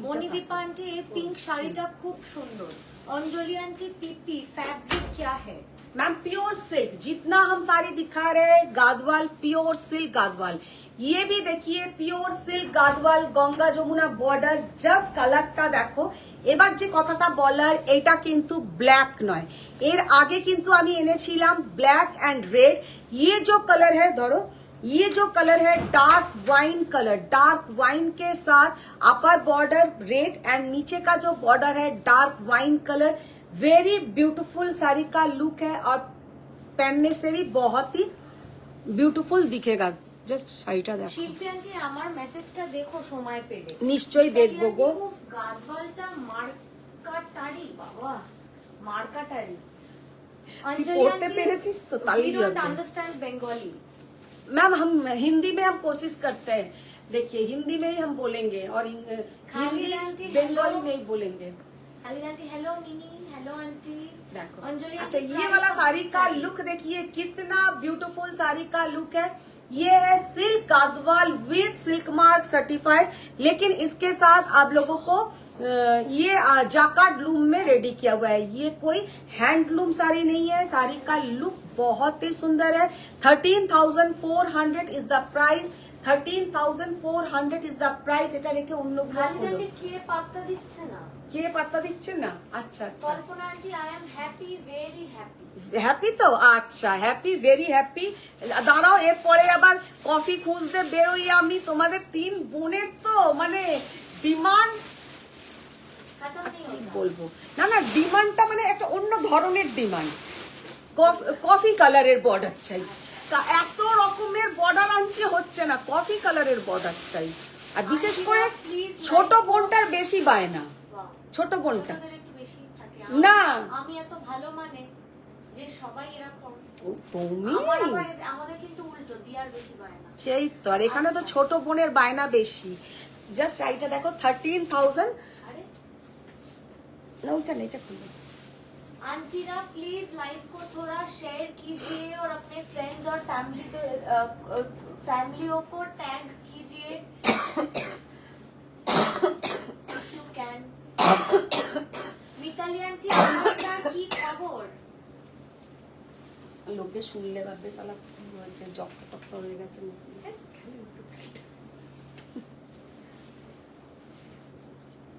Manidipa aunty, এই পিঙ্ক শাড়িটা খুব সুন্দর। अंजलि आंटी, पीपी फैब्रिक क्या है? मैम प्योर सिल्क, जितना हम साड़ी दिखा रहे गादवाल, प्योर सिल्क गादवाल। ये भी देखिए pure silk Gadwal, Ganga Yamuna border. Just কালারটা দেখো। এবার যে কথাটা বলার, এটা কিন্তু ব্ল্যাক নয়, এর আগে কিন্তু আমি এনেছিলাম ব্ল্যাক एंड रेड। ये जो कलर है, धरो, ये जो कलर है dark wine colour, dark wine के साथ अपर बॉर्डर रेड एंड नीचे का जो बॉर्डर है dark wine colour. Very beautiful sari का लुक है और पहनने से भी बहुत ही ब्यूटीफुल दिखेगा। জাস্ট শাড়িটা দেখো। শিল্পী আন্টি আমার মেসেজটা দেখো সময় পেলে। নিশ্চয়ই দেখবো গো। গাদওয়ালটা মার্কাটারি, বাবা মার্কাটারি। अंजलि पढ़ते पेरेছিস তো তাই You don't understand Bengali। Ma'am हम हिंदी में हम कोशिश करते हैं, देखिए हिंदी में ही हम बोलेंगे और हिंदी बंगाली में ही बोलेंगे। Hello mini, hello aunty. देखो अंजलि, अच्छा ये वाला साड़ी का लुक देखिए, कितना ब्यूटीफुल साड़ी का लुक है। ये है silk Gadwal with silk mark certified, लेकिन इसके साथ आप लोगों को ये जाकार्ड लूम में रेडी किया हुआ है। ये कोई हैंडलूम साड़ी नहीं है। साड़ी का लुक बहुत ही सुंदर है। 13,400 is the price, 13,400 is the price. এটা রেখে অন্য খালিদান্টি কে পাত্তা দিচ্ছে না? কে পাত্তা দিচ্ছে না? আচ্ছা আচ্ছা। Kalpana aunty, I am happy, very happy. Happy তো? আচ্ছা, হ্যাপি, ভেরি হ্যাপি। দাঁড়াও, এরপরে আবার কফি খুঁজতে বেরোই আমি। তোমাদের 3 বোনের তো মানে ডিমান্ড, বলবো না না, ডিমান্ডটা মানে একটা অন্য ধরনের ডিমান্ড। কফি কালারের বর্ডার চাই, এত রকমের বর্ডার আনছি হচ্ছে না, কফি কালারের বর্ডার চাই। আর বিশেষ করে ছোট বোনটার বেশি বায়না, ছোট বোনটা না। আমি এত ভালো মানে যে সবাই এরকম, তুমি আমাদের কিন্তু উল্টো, দিয়ার বেশি বায়না। সেই তো, আর এখানে তো ছোট বোনের বায়না বেশি। জাস্ট শাড়িটা দেখো, 13,000। ना उठा नहीं, चल आंटी ना प्लीज लाइव को थोड़ा शेयर कीजिए और अपने फ्रेंड्स और फैमिलियों को टैग कीजिए if you can। Mitali aunty, আপনার কি খবর? লোকে শুনলে ভাববে সালা কি হয়েছে, জক্কা টক্কা হয়ে গেছে নাকি।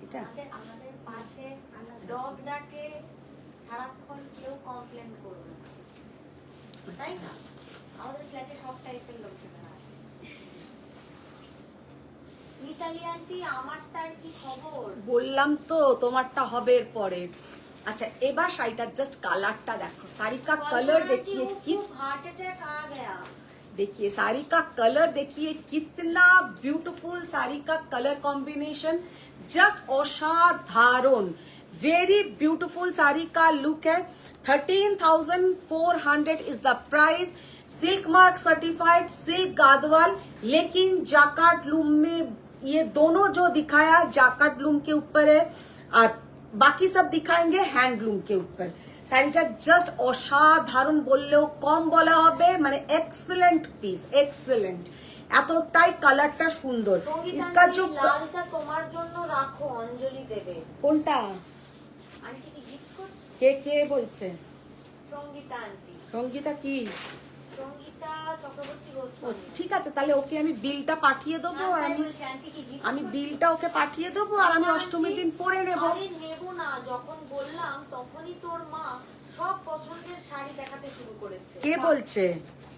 এটা আমাদের পাশে ডগ ডাকে সারাক্ষণ কেউ কমপ্লেন করবে না, তাই না? আমাদের ফ্ল্যাটে সব টাইপের লোকজন আছে। মিতালি আন্টি, আমারটার কি খবর? বললাম তো তোমারটা হবে এর পরে। আচ্ছা এবার শাড়িটার জাস্ট কালারটা দেখো, শাড়ি কা कलर देखिए, हार्ट अटैक आ गया। देखिए साड़ी का कलर देखिए, कितना ब्यूटीफुल साड़ी का कलर कॉम्बिनेशन, जस्ट असाधारण, वेरी ब्यूटीफुल साड़ी का लुक है। 13,400 is the price, silk mark certified, silk Gadwal, लेकिन जाकार्ड लूम में ये दोनों जो दिखाया जाकार्ड लूम के ऊपर है और बाकी सब दिखाएंगे हैंडलूम के ऊपर। শাড়িটা জাস্ট অসাধারণ বললেও কম বলা হবে, মানে এক্সেলেন্ট পিস, এক্সেলেন্ট, এতটাই কালারটা সুন্দর। इसका जो লালটা তোমার জন্য রাখো, অঞ্জলি দেবে। কোনটা আন্টি কি গিফট করছো? কে কে বলছে? সঙ্গীতা আন্টি। সঙ্গীতা কি? সঙ্গীতা চক্রবর্তী ও, গোস্বামী। ঠিক আছে, তাহলে ওকে আমি বিলটা পাঠিয়ে দেবো আর তাই আমি বলছি, আন্টি কি gift আমি করছো? বিলটা ওকে পাঠিয়ে দেবো আর আমি অষ্টমীর দিন পরে নেব। আরে নেবো না, যখন বললাম তখনই তোর মা সব পছন্দের শাড়ি দেখাতে শুরু করেছে। কে বলছে?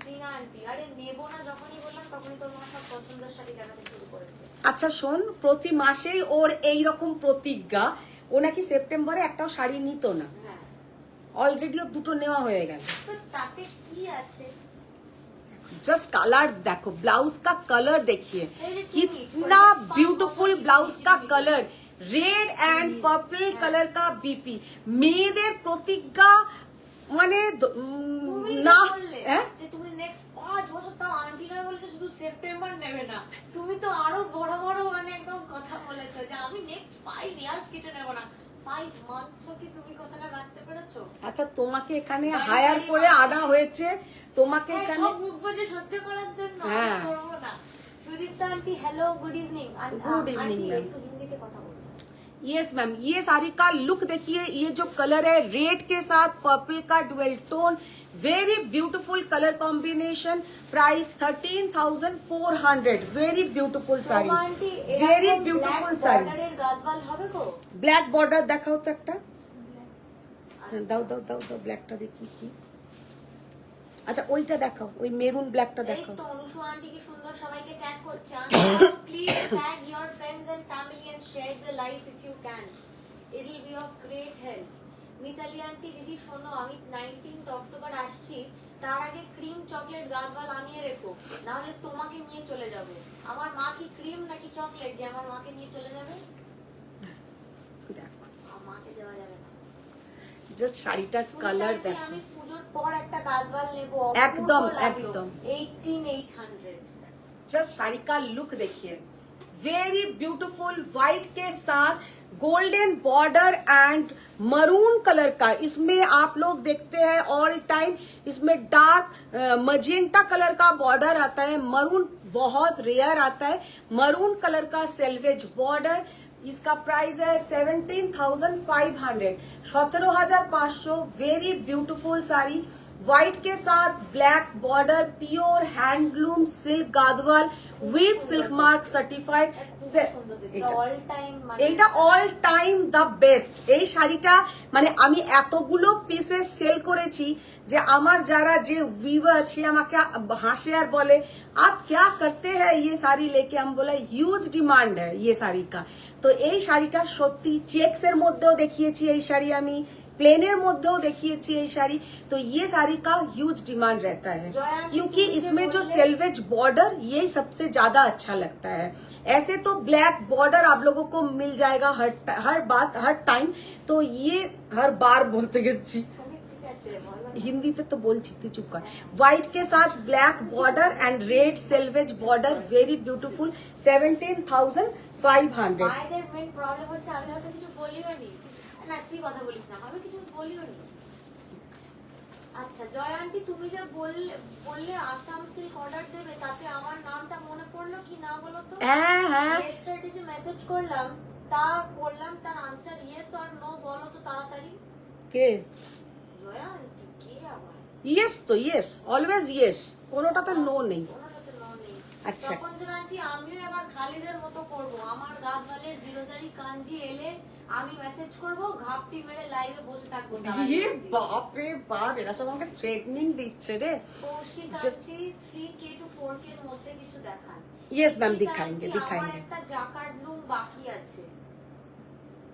রিনা আন্টি। আরে নেবো না যখনই বললাম তখনই তোর মা সব পছন্দের শাড়ি দেখাতে শুরু করেছে। আচ্ছা শোন, প্রতি মাসেই ওর এই রকম প্রতিজ্ঞা, ও নাকি সেপ্টেম্বরে একটাও শাড়ি নিত না, হ্যাঁ, অলরেডি ও দুটো নেওয়া হয়ে গেল। তো তাতে কি আছে? जस्ट कलर देखो, ब्लाउज का कलर देखिए, अरे कितना ब्यूटीफुल ब्लाउज का colour, red and purple colour का बीपी। মেয়েদের প্রতিজ্ঞা মানে তুমি না, বললে হ্যাঁ যে তুমি নেক্সট 5 বছর তাও আন্টি না বলেছো শুধু সেপ্টেম্বর নেবে না, তুমি তো আরো বড় বড় মানে একদম কথা বলেছো যে আমি নেক্সট 5 ইয়ার্স কিছু নেব না। 5 মান্থসও কি তুমি কথাটা রাখতে পেরেছো? আচ্ছা তোমাকে এখানে হায়ার করে আনা হয়েছে, তোমাকে হ্যাঁ, এখানে সব মুখ বুজে সহ্য করার জন্য হ্যাঁ। আমি করবো না। Sudipta aunty hello, good evening. Good evening, ma'am. একটু হিন্দিতে কথা বলুন। यस मैम, ये साड़ी का लुक देखिए, ये जो कलर है रेड के साथ पर्पल का dual tone, very beautiful colour combination, price 13,400, very beautiful sari, Shobha aunty, very এরকম ब्यूटीफुल black साड़ी। border এর গাদওয়াল হবে গো? ব্ল্যাক বর্ডার দেখাও তো একটা, দাও দাও দাও দাও, ব্ল্যাকটা দেখি কি। আচ্ছা ওইটা দেখাও, ওই মেরুন ব্ল্যাকটা এই দেখাও। তো অনুসু আন্টি কি সুন্দর সবাইকে ট্যাগ করছে। Please tag your friends and family and share the live if you can, it will be of great help. Mitali aunty দিদি শোনো, আমি 19 অক্টোবর আসছি, তার আগে ক্রিম চকলেট গাদওয়াল আনিয়ে রেখো, না হলে তোমাকে নিয়ে চলে যাবে। আমার মা কি ক্রিম নাকি চকলেট যে আমার মাকে নিয়ে চলে যাবে? দেখো আমার মাকে দেওয়া যাবে না। জাস্ট শাড়িটার কালার শুনতে দেখো, আমি পুজোর পর একটা গাদওয়াল নেব, একদম, অপূর্ব লাগলো। একদম। 18,800। जस्ट साड़ी का लुक देखिए, वेरी ब्यूटीफुल, व्हाइट के साथ golden border and maroon colour का, इसमें आप लोग देखते हैं ऑल टाइम इसमें डार्क मजेंटा कलर का बॉर्डर आता है, मरून बहुत रेयर आता है, मरून कलर का सेल्वेज बॉर्डर। इसका प्राइस है 17,500, 17,500, वेरी ब्यूटीफुल साड़ी, व्हाइट के साथ black border, pure handloom silk Gadwal with silk mark certified. All time এইটা অল টাইম দ্য বেস্ট। এই শাড়িটা মানে আমি এতগুলো পিসে সেল করেছি যে আমার যারা যে ভিউয়ার সে আমাকে হাসে আর বলে आप क्या करते हैं ये साड़ी लेके, हम बोला হিউজ ডিমান্ড है ये साड़ी का। তো এই শাড়িটা সত্যি চেক্সের মধ্যেও দেখিয়েছি এই শাড়ি আমি, प्लेनर मध्य देखिए ये साड़ी, तो ये साड़ी का ह्यूज डिमांड रहता है क्योंकि इसमें जो सेल्वेज बॉर्डर ये सबसे ज्यादा अच्छा लगता है। ऐसे तो ब्लैक बॉर्डर आप लोगों को मिल जाएगा हर टाइम, तो ये हर बार बोलते गए हिंदी तो बोलছি তুই চুপ কর। व्हाइट के साथ black border and red salvage border, very beautiful, 17,500। মায়েদের মেন প্রবলেম হচ্ছে আমি হয়তো কিছু বলিও নি, না তুই কথা বলিস না, আমি কিছু বলিও নি। আচ্ছা জয় আন্টি, তুমি যে বললে আসাম সিল্ক অর্ডার দেবে, তাতে আমার নামটা মনে পড়লো কি না বলো তো? হ্যাঁ হ্যাঁ, ইয়েস্টারডে যে মেসেজ করলাম তা বললাম, তার আনসার ইয়েস অর নো বলো তো তাড়াতাড়ি। কে? জয়া আন্টি কে আবার? ইয়েস তো ইয়েস, অলওয়েজ ইয়েস, কোনোটাতে নো নেই। কোনোটাতে no নেই। আচ্ছা। তপঞ্জন আন্টি, আমিও এবার খালিদের মতো করব। আমার গাদওয়ালের জিরোজারি কাঞ্জি এলে আমি মেসেজ করব, ঘাপটি মেরে লাইভে বসে থাকবো। ইয়ে বাপ রে বাপ, এরা সব আমাকে থ্রেটনিং দিচ্ছে রে। Kaushik Just- aunty 3K to 4K এর মধ্যে কিছু দেখান। ইয়েস ম্যাম, ইপসিতা দিখাएंगे আন্টি, দিখাएंगे। আমার একটা জাকার্ড লুম বাকি আছে।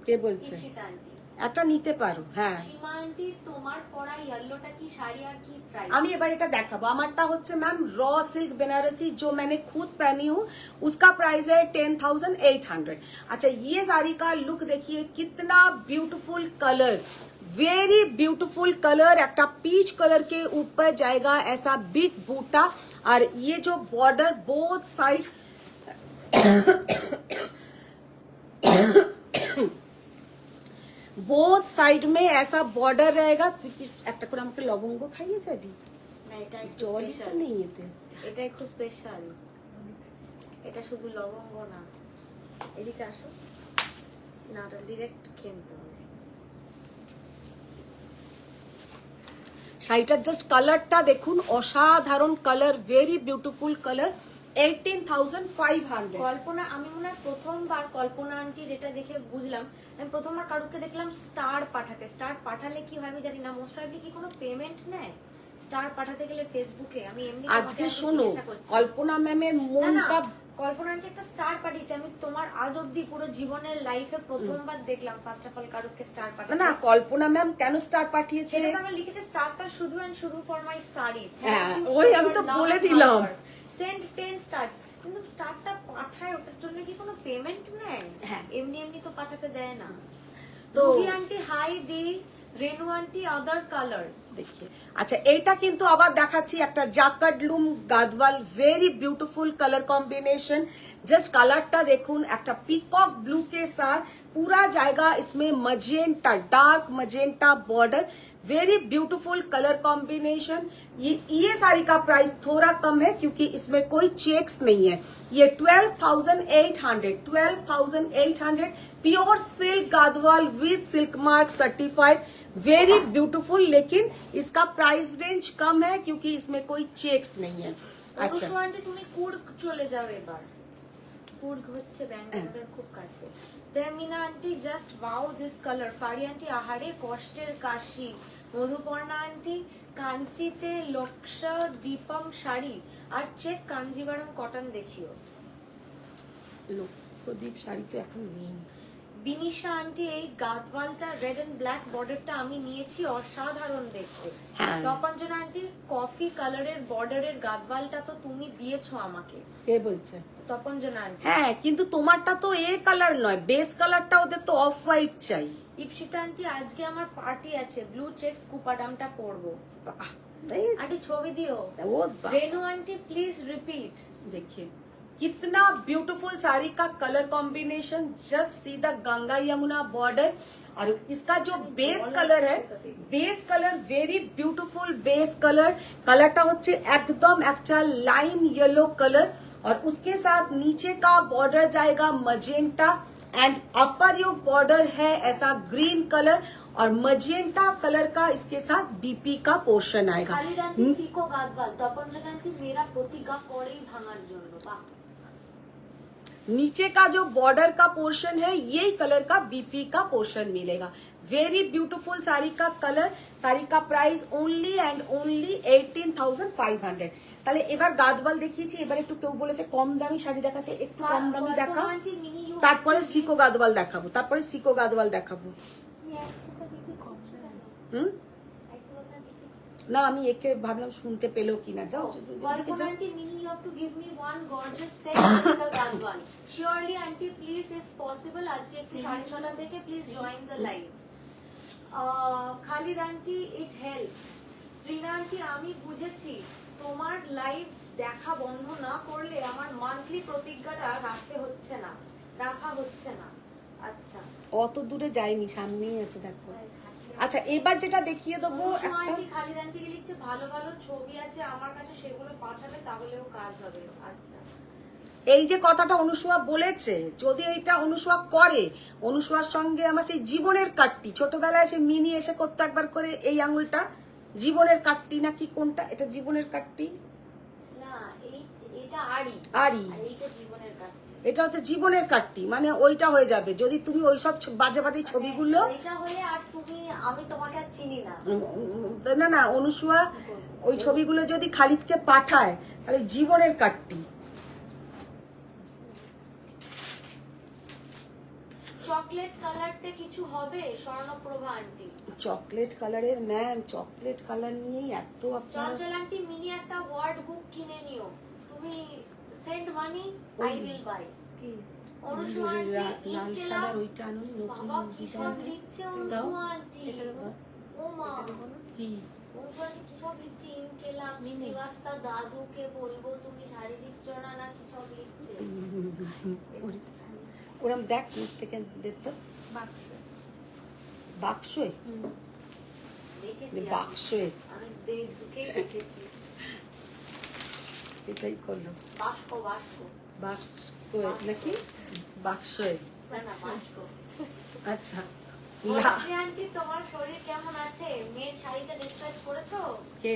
কে বলছে? ইপসিতা আন্টি। একটা নিতে পারো, হ্যাঁ। সীমা আন্টি, তোমার পরা येलोটা কি শাড়ি আর কি প্রাইস? আমি এবার এটা দেখাবো। আমারটা হচ্ছে ম্যাম র सिल्क बनारसी, जो मैंने खुद पहनी हूँ, उसका प्राइस है 10,800। अच्छा, ये साड़ी का लुक देखिए, कितना beautiful colour, very beautiful colour. एक पीच कलर के ऊपर जाएगा ऐसा बिग बूटा, और ये जो border both side both side में ऐसा बॉर्डर रहेगा। একটা করে আমাকে লবঙ্গ খাইয়ে যাবি? না, এটা একটু জল তো স্পেশাল। নেই এতে। এটা একটু স্পেশাল। এটা শুধু লবঙ্গ না। এদিকে আসো। না, এটা ডিরেক্ট খেতে হবে। শাড়িটার জাস্ট কালারটা দেখুন, অসাধারণ কালার, ভেরি বিউটিফুল কালার। 18,500। কল্পনা, আমি মনে হয় প্রথমবার কল্পনা আন্টির এটা দেখে বুঝলাম। আমি প্রথমবার কারুকে দেখলাম স্টার পাঠাতে। স্টার পাঠালে কি হয় আমি জানি না, মোস্ট প্রবাবলি কি কোনো পেমেন্ট নেয় স্টার পাঠাতে গেলে ফেসবুকে? আমি এমনি আজকে শোনো, কল্পনা ম্যামের মনটা, কল্পনা আন্টি একটা স্টার পাঠিয়েছে। আমি তোমার আজ অব্দি পুরো জীবনের লাইফে প্রথমবার দেখলাম ফার্স্ট অফ অল কারুকে স্টার না পাঠাতে। না, কল্পনা ম্যাম কেন স্টার পাঠিয়েছে? সেটা আমার লিখেছে স্টারটা শুধু এন্ড শুধু ফর মাই শাড়ি। হ্যাঁ, ওই আমি তো বলে দিলাম। Send 10 stars. কিন্তু স্টারটা পাঠায়, ওটার জন্য কি কোনো পেমেন্ট নেয়? হ্যাঁ। এমনি এমনি তো পাঠাতে দেয় না। তো রুহি আন্টি হাই দি, রেনু আন্টি আদার কালার্স। দেখিয়ে, আচ্ছা এইটা কিন্তু আবার দেখাচ্ছি, একটা jacquard loom Gadwal, very beautiful colour combination. Just कलरটা देखुन, একটা পিকক ब्लू के साथ पूरा जाएगा इसमें magenta, dark magenta border, very beautiful colour combination. ये साड़ी का प्राइस थोड़ा कम है क्योंकि इसमें कोई चेक्स नहीं है। ये 12,800, 12,800 pure silk Gadwal with silk mark certified, very beautiful. लेकिन इसका प्राइस रेंज कम है क्योंकि इसमें कोई चेक्स नहीं है। अच्छा, অনুষ্মা আন্টি তুমি কুর্গ চলে যাও এবার। কুর্গ হচ্ছে ব্যাঙ্গালোরের খুব কাছে। Temina aunty just wow this colour. Fari aunty আহারে কষ্টের কাশি। মধুপর্ণা আন্টি কাঞ্চিতে লক্ষ্য দীপম শাড়ি আর চেক কাঞ্জিভারম কটন দেখিও। প্রদীপ শাড়ি তো এখন নেই। বিনিশা আন্টি এই গাদওয়ালটা রেড এন্ড ব্ল্যাক বর্ডারটা আমি নিয়েছি, অসাধারণ দেখতে। হ্যাঁ। তপঞ্জনা আন্টি কফি কালারের বর্ডারের গাদওয়ালটা তো তুমি দিয়েছো আমাকে। কে বলছে? তপঞ্জনা আন্টি। হ্যাঁ, কিন্তু তোমারটা তো এ কালার নয়, বেস কালারটা ওদের তো অফ হোয়াইট চাই। ইপসিতা আন্টি আজকে আমার পার্টি আছে, ব্লু চেক স্কুপাডামটা পরবো। বাহ, এই আন্টি ছবি দিও। वो बात। Renu aunty please repeat. देखिए कितना ब्यूटीफुल साड़ी का colour combination, just see the Ganga Yamuna border. और इसका जो बेस कलर है, base colour very beautiful base colour. कलरটা হচ্ছে একদম একটা लाइम येलो कलर, और उसके साथ नीचे का बॉर्डर जाएगा magenta, and upper yo border है ऐसा ग्रीन कलर, और मजेंटा कलर का इसके साथ बीपी का पोर्शन आएगा। খালিদ আন্টি সিকো গাদওয়াল। তপঞ্জনা আন্টি মেরা প্রতিজ্ঞা করেই ভাঙার জন্য। বাহ। नीचे का जो बॉर्डर का पोर्शन है, यही कलर का बीपी का पोर्शन मिलेगा। वेरी ब्यूटीफुल साड़ी का कलर। साड़ी का प्राइस ओनली एंड ओनली 18,500। তাহলে এবার গাদওয়াল দেখিয়েছি, এবার একটু কেউ বলেছে কম দামি শাড়ি দেখাতে, একটু কম দামি দেখা, কল্পনা আন্টি মিনি ইউ। তারপরে সিকো গাদওয়াল দেখাবো, তারপরে সিকো গাদওয়াল দেখাবো। হুম, না আমি একে ভাবলাম শুনতে পেলো কিনা। যাও এদিকে কল্পনা যাও। Aunty Mini you have to give me one gorgeous set with the Gadwal. Surely aunty please if possible আজকে একটু 6:30 থেকে please join the live. Khalid aunty it helps. Trina aunty আমি বুঝেছি, তোমার লাইভ দেখা বন্ধ না করলে আমার মান্থলি প্রতিজ্ঞাটা রাখা হচ্ছে না। আচ্ছা, অত দূরে যায়নি, সামনেই আছে দেখো। আচ্ছা, এবার যেটা দেখিয়ে দেবো অনুষ্মা একটা, আন্টি খালিদ আন্টিকে লিখছে ভালো ভালো ছবি আছে আমার কাছে, সেগুলো পাঠাবে তাহলেও কাজ হবে। আচ্ছা, এই যে কথাটা অনুসুয়া বলেছে, যদি এইটা অনুসুয়া করে, অনুসুয়ার সঙ্গে আমার সেই জীবনের কাটটি, ছোটবেলায় সে মিনি এসে করতো একবার করে এই আঙুলটা, জীবনের কাটটি নাকি কোনটা? এটা জীবনের কাটটি, না এটা আড়ি, আড়ি। আর এইটা জীবনের কাটটি। এটা হচ্ছে জীবনের কাটটি, মানে ওইটা হয়ে যাবে যদি তুমি ওইসব বাজে বাজে ছবিগুলো। এটা হলে আর তুমি, আমি তোমাকে আর চিনি না। না না, অনুসুয়া ওই ছবিগুলো যদি খালিদকে পাঠায় তাহলে জীবনের কাটটি। চকলেট কালারতে কিছু হবে স্বর্ণপ্রভা আন্টি? চকলেট কালারের ম্যাম, চকলেট কালার নিয়েই এত আপনার। চঞ্চল আন্টি মিনি একটা ওয়ার্ড বুক কিনে নিও তুমি, send money I will buy. অনুসু আন্টি লাল সাদার ওইটা আনুন, বাবা নতুন কি সব ডিজাইনটা লিখছে দাও। অনুসু আন্টি, ও মা কি অনুসু আন্টি কি সব লিখছে, ইনকেলাব শ্রীবাস্তা দাদুকে বলবো তুমি শাড়ি দিচ্ছ না, না কি সব লিখছে। ওরম দেখ নিচ থেকে দেখতো বাক্সে, দেখেছি বাক্সে আমি দেখেই দেখেছি। এটাই করলো বাস্ক বাস্ক বাক্স নাকি বাক্সে। না না বাস্ক। আচ্ছা অনুশ্রী আন্টি তোমার শরীর কেমন আছে? মেয়ের শাড়িটা ডিসপ্যাচ করেছো? কে?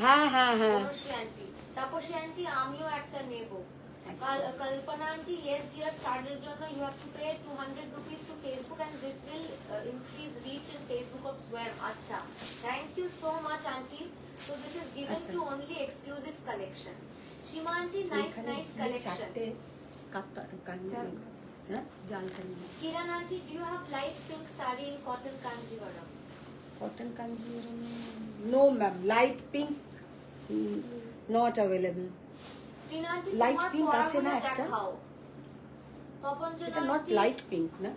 হ্যাঁ হ্যাঁ হ্যাঁ, অনুশ্রী আন্টি। তাপসী আন্টি আমিও একটা নেব। কল্পনা আন্টি, yes dear, স্টার্টের জন্য you have to pay 200 rupees to Facebook and this will increase reach in Facebook of Swam. আচ্ছা, thank you so much aunty. So this is given আচ্ছা। to only exclusive collection. Shima aunty, nice nice এখানে collection. চারটে কাতা হ্যাঁ জালটা নিয়ে। Kiran aunty, do you have light pink saree in cotton kanjivaram? Cotton Kanjivaram no ma'am, light pink not available. Trina aunty, Light তোমার pink আছে না পরাগুলো একটা? দেখাও। তপঞ্জনা এটা নট aunty, লাইট পিঙ্ক না,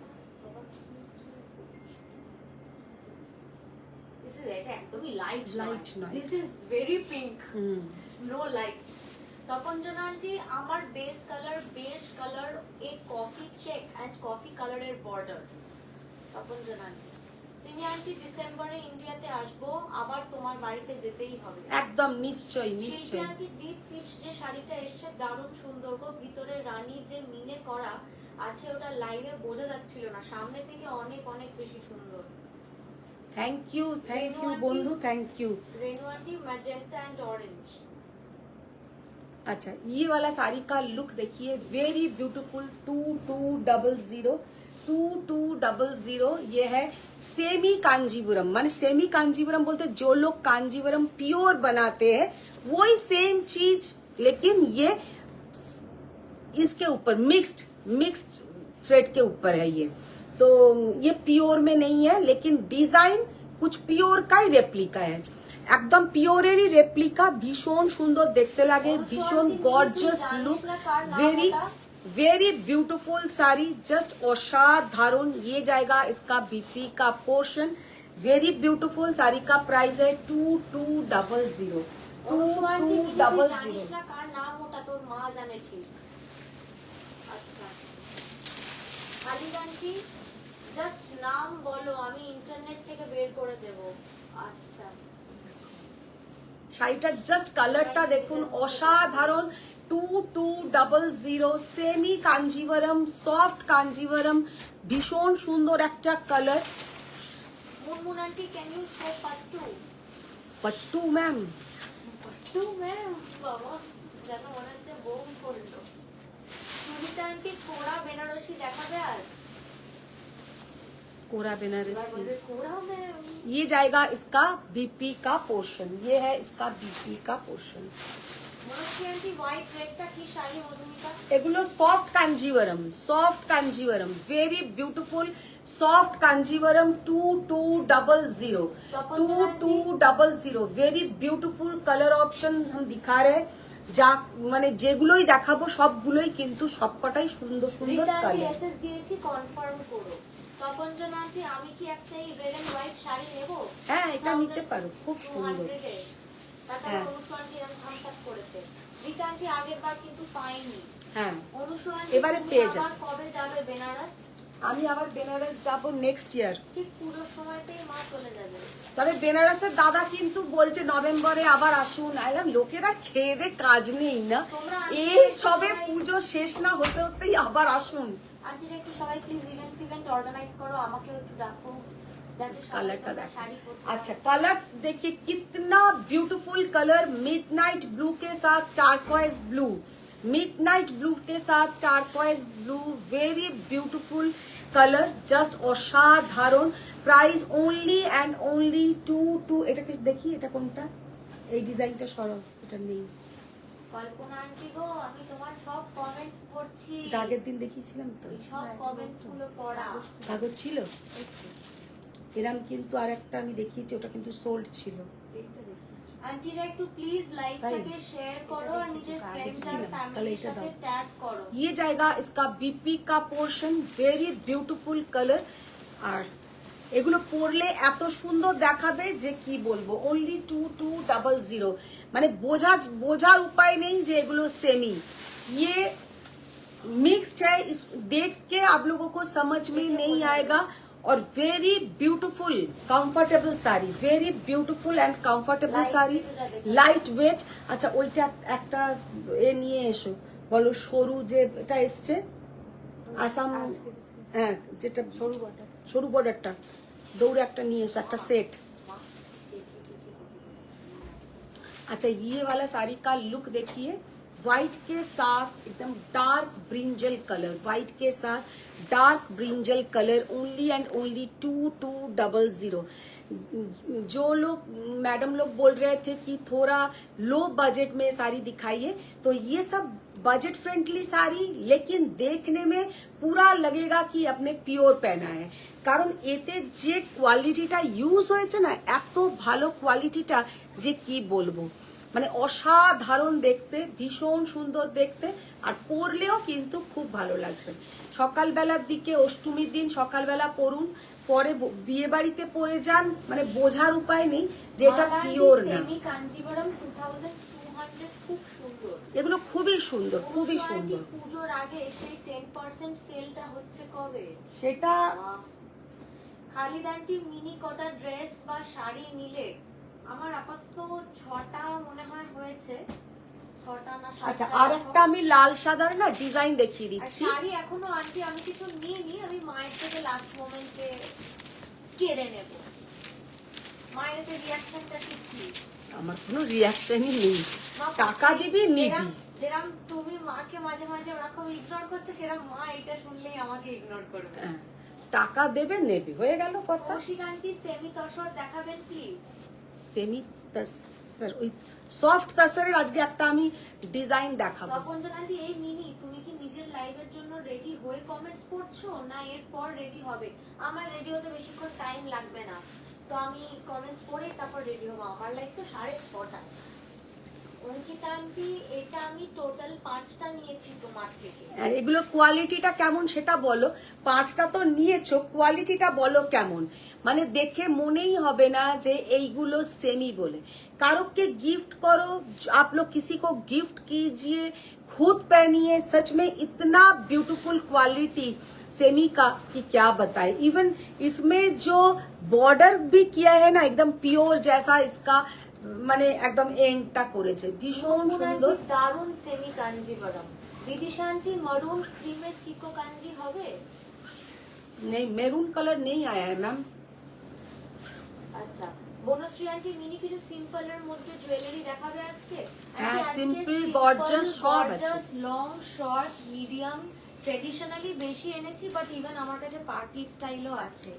this is এটা একদমই লাইট Light নয়। This is very pink. Hmm no light. Tapanjana aunty, আমার base colour beige colour, a coffee check and coffee কালারের border. Tapanjana aunty. Simi aunty, ডিসেম্বরে ইন্ডিয়াতে আসবো, আবার তোমার বাড়িতে যেতেই হবে। একদম নিশ্চয়ই শিল্পী নিশ্চয়ই। আন্টি, ডিপ পিচ যে শাড়িটা এসছে দারুণ সুন্দর গো, ভিতরে রানী যে মিনে করা আছে ওটা লাইভে বোঝা যাচ্ছিল না, সামনে থেকে অনেক অনেক বেশি সুন্দর। থ্যাংক ইউ বন্ধু, thank you. Renu aunty, magenta and orange. अच्छा, ये वाला साड़ी का लुक देखिए, वेरी ब्यूटीफुल। 2200 ये है सेमी कांजीवरम। माने सेमी कांजीवरम बोलते जो लोग कांजीवरम प्योर बनाते हैं वही सेम चीज, लेकिन ये इसके ऊपर मिक्स्ड थ्रेड के ऊपर है ये। तो ये प्योर में नहीं है, लेकिन डिजाइन कुछ प्योर का ही रेप्लिका है, একদম পিওরেরই রেপ্লিকা। ভীষণ সুন্দর দেখতে লাগে, ভীষণ gorgeous look, very very beautiful sari, just असाधारण। ये जाएगा इसका बीपी का पोर्शन। वेरी ब्यूटीफुल साड़ी का प्राइस है 2200। 2200। জানিস না কার নাম ওটা, তোর মা জানে ঠিক। আচ্ছা আলী আন্টি, জাস্ট নাম বলো, আমি ইন্টারনেট থেকে বের করে দেব। আচ্ছা শাড়িটার জাস্ট কালারটা দেখুন, অসাধারণ। 2200 সেমি কাঞ্জিভরম, সফট কাঞ্জিভরম, ভীষণ সুন্দর একটা colour. Munmun aunty, can you show pattu? Pattu ma'am, pattu ma'am, বাবা যেন মনে হচ্ছে বোম করলো। সুমিতা আন্টি, কোরা বেনারসি দেখাবে আজ? कोरा बनारसी। कोरा ম্যাম। ये जाएगा इसका बीपी का पोर्शन, ये है इसका बीपी का पोर्शन। মনোশ্রী আন্টি, হোয়াইট রেডটা কি শাড়ি মধুমিতা? এগুলো soft Kanjivaram, soft Kanjivaram, very beautiful soft Kanjivaram. 2200 very beautiful colour option हम दिखा रहे हैं। যা মানে যেগুলোই দেখাবো সবগুলোই কিন্তু সবকটাই সুন্দর সুন্দর রিতা আন্টি, কালার। এসএস দিয়েছি, কনফার্ম করো। তপঞ্জনা আন্টি, আমি কি একটা এই রেড এন্ড হোয়াইট শাড়ি নেব? হ্যাঁ, এটা নিতে পারো, খুব সুন্দর। 200 এ। তারপর হ্যাঁ। অনুসু আন্টি এরকম থামস আপ করেছে। রিতা আন্টি, আগের বার কিন্তু পাইনি। হ্যাঁ, অনুসু আন্টি, এবারে তুমি পেয়ে যাবে। আবার কবে যাবে বেনারস? আমি আবার বেনারস যাব নেক্সট ইয়ার। ঠিক পুরো সময়তেই মা চলে যাবে। তবে বেনারসের দাদা কিন্তু বলছে নভেম্বরে আবার আসুন। আইলাম লোকেরা খেয়ে দে কাজ নেই না, তোমরা এই সবে পুজো শেষ না হতে হতেই আবার আসুন। আন্টি একটু সবাই প্লিজ ইভেন্ট অর্গানাইজ করো, আমাকেও একটু ডাকো। যাতে সবাই কালারটা তোমরা দেখো। শাড়ি পরতে अच्छा कलर देखिए कितना ब्यूटीफुल कलर, मिडनाइट ब्लू के साथ टार्कोइज ब्लू, मिडनाइट ब्लू के साथ turquoise blue, very beautiful colour, just অসাধারণ। প্রাইস অনলি অ্যান্ড অনলি 2 এটাকে দেখি, এটা কোনটা, এই ডিজাইনটা সরব, এটা নেই, কল্পনা আন্টি গো, আমি তোমার সব কমেন্টস পড়ছি। এটা আগের দিন দেখিয়েছিলাম তো, এই সব কমেন্টস গুলো পড়া। কাগজ ছিল এরম, কিন্তু আর একটা আমি দেখিয়েছি, ওটা কিন্তু সোল্ড ছিল। আন্টিরা একটু প্লিজ লাইভটাকে শেয়ার করো আর নিজের ফ্রেন্ডস আর ফ্যামিলির সাথে ট্যাগ করো। ये जाएगा इसका बीपी का पोर्शन, वेरी ब्यूटीफुल कलर। আর এগুলো পরলে এত সুন্দর দেখাবে যে কি বলবো, অনলি 2200, মানে বোঝার উপায় নেই যে এগুলো সেমি, ये मिक्स्ड है, इस देख के आप लोगों को समझ में नहीं आएगा। और very beautiful comfortable sari, very beautiful and comfortable sari, light weight. আচ্ছা ওইটা একটা এ নিয়ে এসো, বলো সরু যে এটা এসছে আসাম, হ্যাঁ যেটা সরু বর্ডারটা, দৌড়ে একটা নিয়ে এসো, একটা সেট। अच्छा ये वाला साड़ी का लुक देखिए, व्हाइट के साथ एकदम डार्क ब्रिंजल कलर, व्हाइट के साथ dark brinjal colour, only and only 2200। जो लोग मैडम लोग बोल रहे थे कि थोड़ा लो बजट में साड़ी दिखाइए, तो ये सब बजट फ्रेंडली साड़ी, लेकिन देखने में पूरा लगेगा कि अपने পিওর पहना है, কারণ এতে যে কোয়ালিটিটা ইউজ হয়েছে না, এত ভালো কোয়ালিটিটা যে কি বলবো, মানে অসাধারণ দেখতে, ভীষণ সুন্দর দেখতে, আর পরলেও কিন্তু খুব ভালো লাগবে। সকালবেলার দিকে, অষ্টমীর দিন সকালবেলা পরুন, পরে বিয়ে বাড়িতে পরে যান, মানে বোঝার উপায় নেই যে এটা পিওর না। সেমি কাঞ্জিবরম 2200, খুব সুন্দর, এগুলো খুবই সুন্দর, খুবই সুন্দর। পুজোর আগে সেই 10% সেলটা হচ্ছে কবে? সেটা খালিদ আন্টি মিনি কটা ড্রেস বা শাড়ি নিলে, আমার আপাতত 6টা মনে হয় হয়েছে, 6টা না 7টা। আচ্ছা আর একটা আমি লাল সাদার না ডিজাইন দেখিয়ে আর দিচ্ছি। শাড়ি এখনো আন্টি আমি কিছু নিইনি, আমি মায়ের থেকে লাস্ট মোমেন্টে কেড়ে নেব। মায়ের রিয়াকশনটা ঠিক কি? আমার কোনো রিয়াকশনই নেই, টাকা দিবি নিবি। যেরকম তুমি মাকে মাঝে মাঝে ওরকম ইগনোর করছো, সেরকম মা এটা শুনলেই আমাকে ইগনোর করবে। হ্যাঁ, টাকা দেবে নেবে, হয়ে গেল কথা। কৌশিক আন্টি সেমি তসর দেখাবেন প্লিজ। সেমি তাসর, ওই সফট তাসরের আজকে একটা আমি ডিজাইন দেখাবো। তপনজন আন্টি এই মিনি, তুমি কি নিজের লাইভের জন্য রেডি হয়ে কমেন্টস পড়ছো না এরপর রেডি হবে? আমার রেডি হতে বেশিক্ষণ টাইম লাগবে না, তো আমি কমেন্টস পড়ে তারপর রেডি হবো। আমার লাইভ তো 6:30। অঙ্কিতা আন্টি এটা আমি টোটাল 5টা নিয়েছি তোমার থেকে। আর এগুলোর কোয়ালিটিটা কেমন সেটা বলো। 5টা তো নিয়েছো, কোয়ালিটিটা বলো কেমন, মানে দেখে মনেই হবে না যে এইগুলো সেমি বলে। कारों के गिफ्ट करो, आप लोग किसी को गिफ्ट कीजिए, खुद पहनिए, सच में इतना ब्यूटीफुल क्वालिटी सेमी का कि क्या बताए। इवन इसमें जो बॉर्डर भी किया है ना, एकदम प्योर जैसा इसका মানে একদম এন্ডটা করেছে, ভীষণ সুন্দর, দারুন semi Kanjivaram. Bidisha aunty maroon ক্রিমের সিকো কাঞ্জি হবে? নেই, মেরুন কালার নেই আয়া है मैम। আচ্ছা বনশ্রী আন্টি মিনি কিছু সিম্পলের মধ্যে জুয়েলারি দেখাবে আজকে? হ্যাঁ, সিম্পল গর্জাস সব আছে, লং শর্ট মিডিয়াম ট্রেডিশনালি বেশি এনেছি, বাট ইভেন আমার কাছে পার্টি স্টাইলও আছে,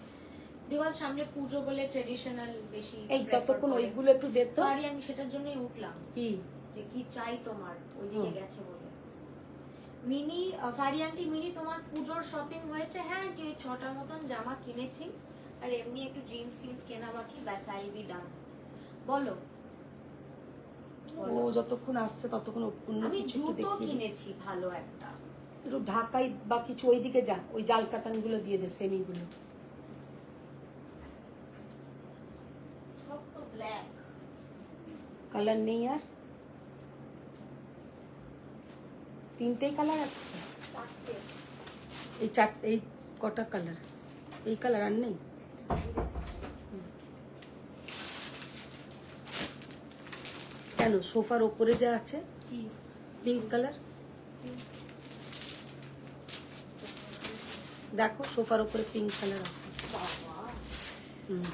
বিকজ সামনে পুজো বলে ট্রেডিশনাল বেশি। এই ততক্ষণ ওইগুলো একটু দে তো। আরে আমি সেটার জন্যই উঠলাম, কি যে কি চাই তোমার, ওইদিকে গেছে বলে। মিনি ফারি আন্টি মিনি তোমার পুজোর শপিং হয়েছে? হ্যাঁ আন্টি 6টার মতন জামা কিনেছি, আর এমনি একটু জিন্স ফিন্স কেনা বাকি, ব্যাস আই বি ডান। বলো। ও যতক্ষণ আসছে ততক্ষণ অন্য আমি কিছু একটু জুতো দেখি, কিনেছি ভালো একটা। একটু ঢাকাই বা কিছু ওইদিকে যা, ওই জাল কাতানগুলো দিয়ে দে, সেমিগুলো। সব তো ব্ল্যাক, কালার নেই আর, 3টেই কালার আছে, 4টে। এই 4, এই কটা কালার, এই কালার আর নেই। কেন সোফার ওপরে যা আছে কি পিঙ্ক কালার, দেখো সোফার ওপরে পিঙ্ক কালার আছে। বাবা,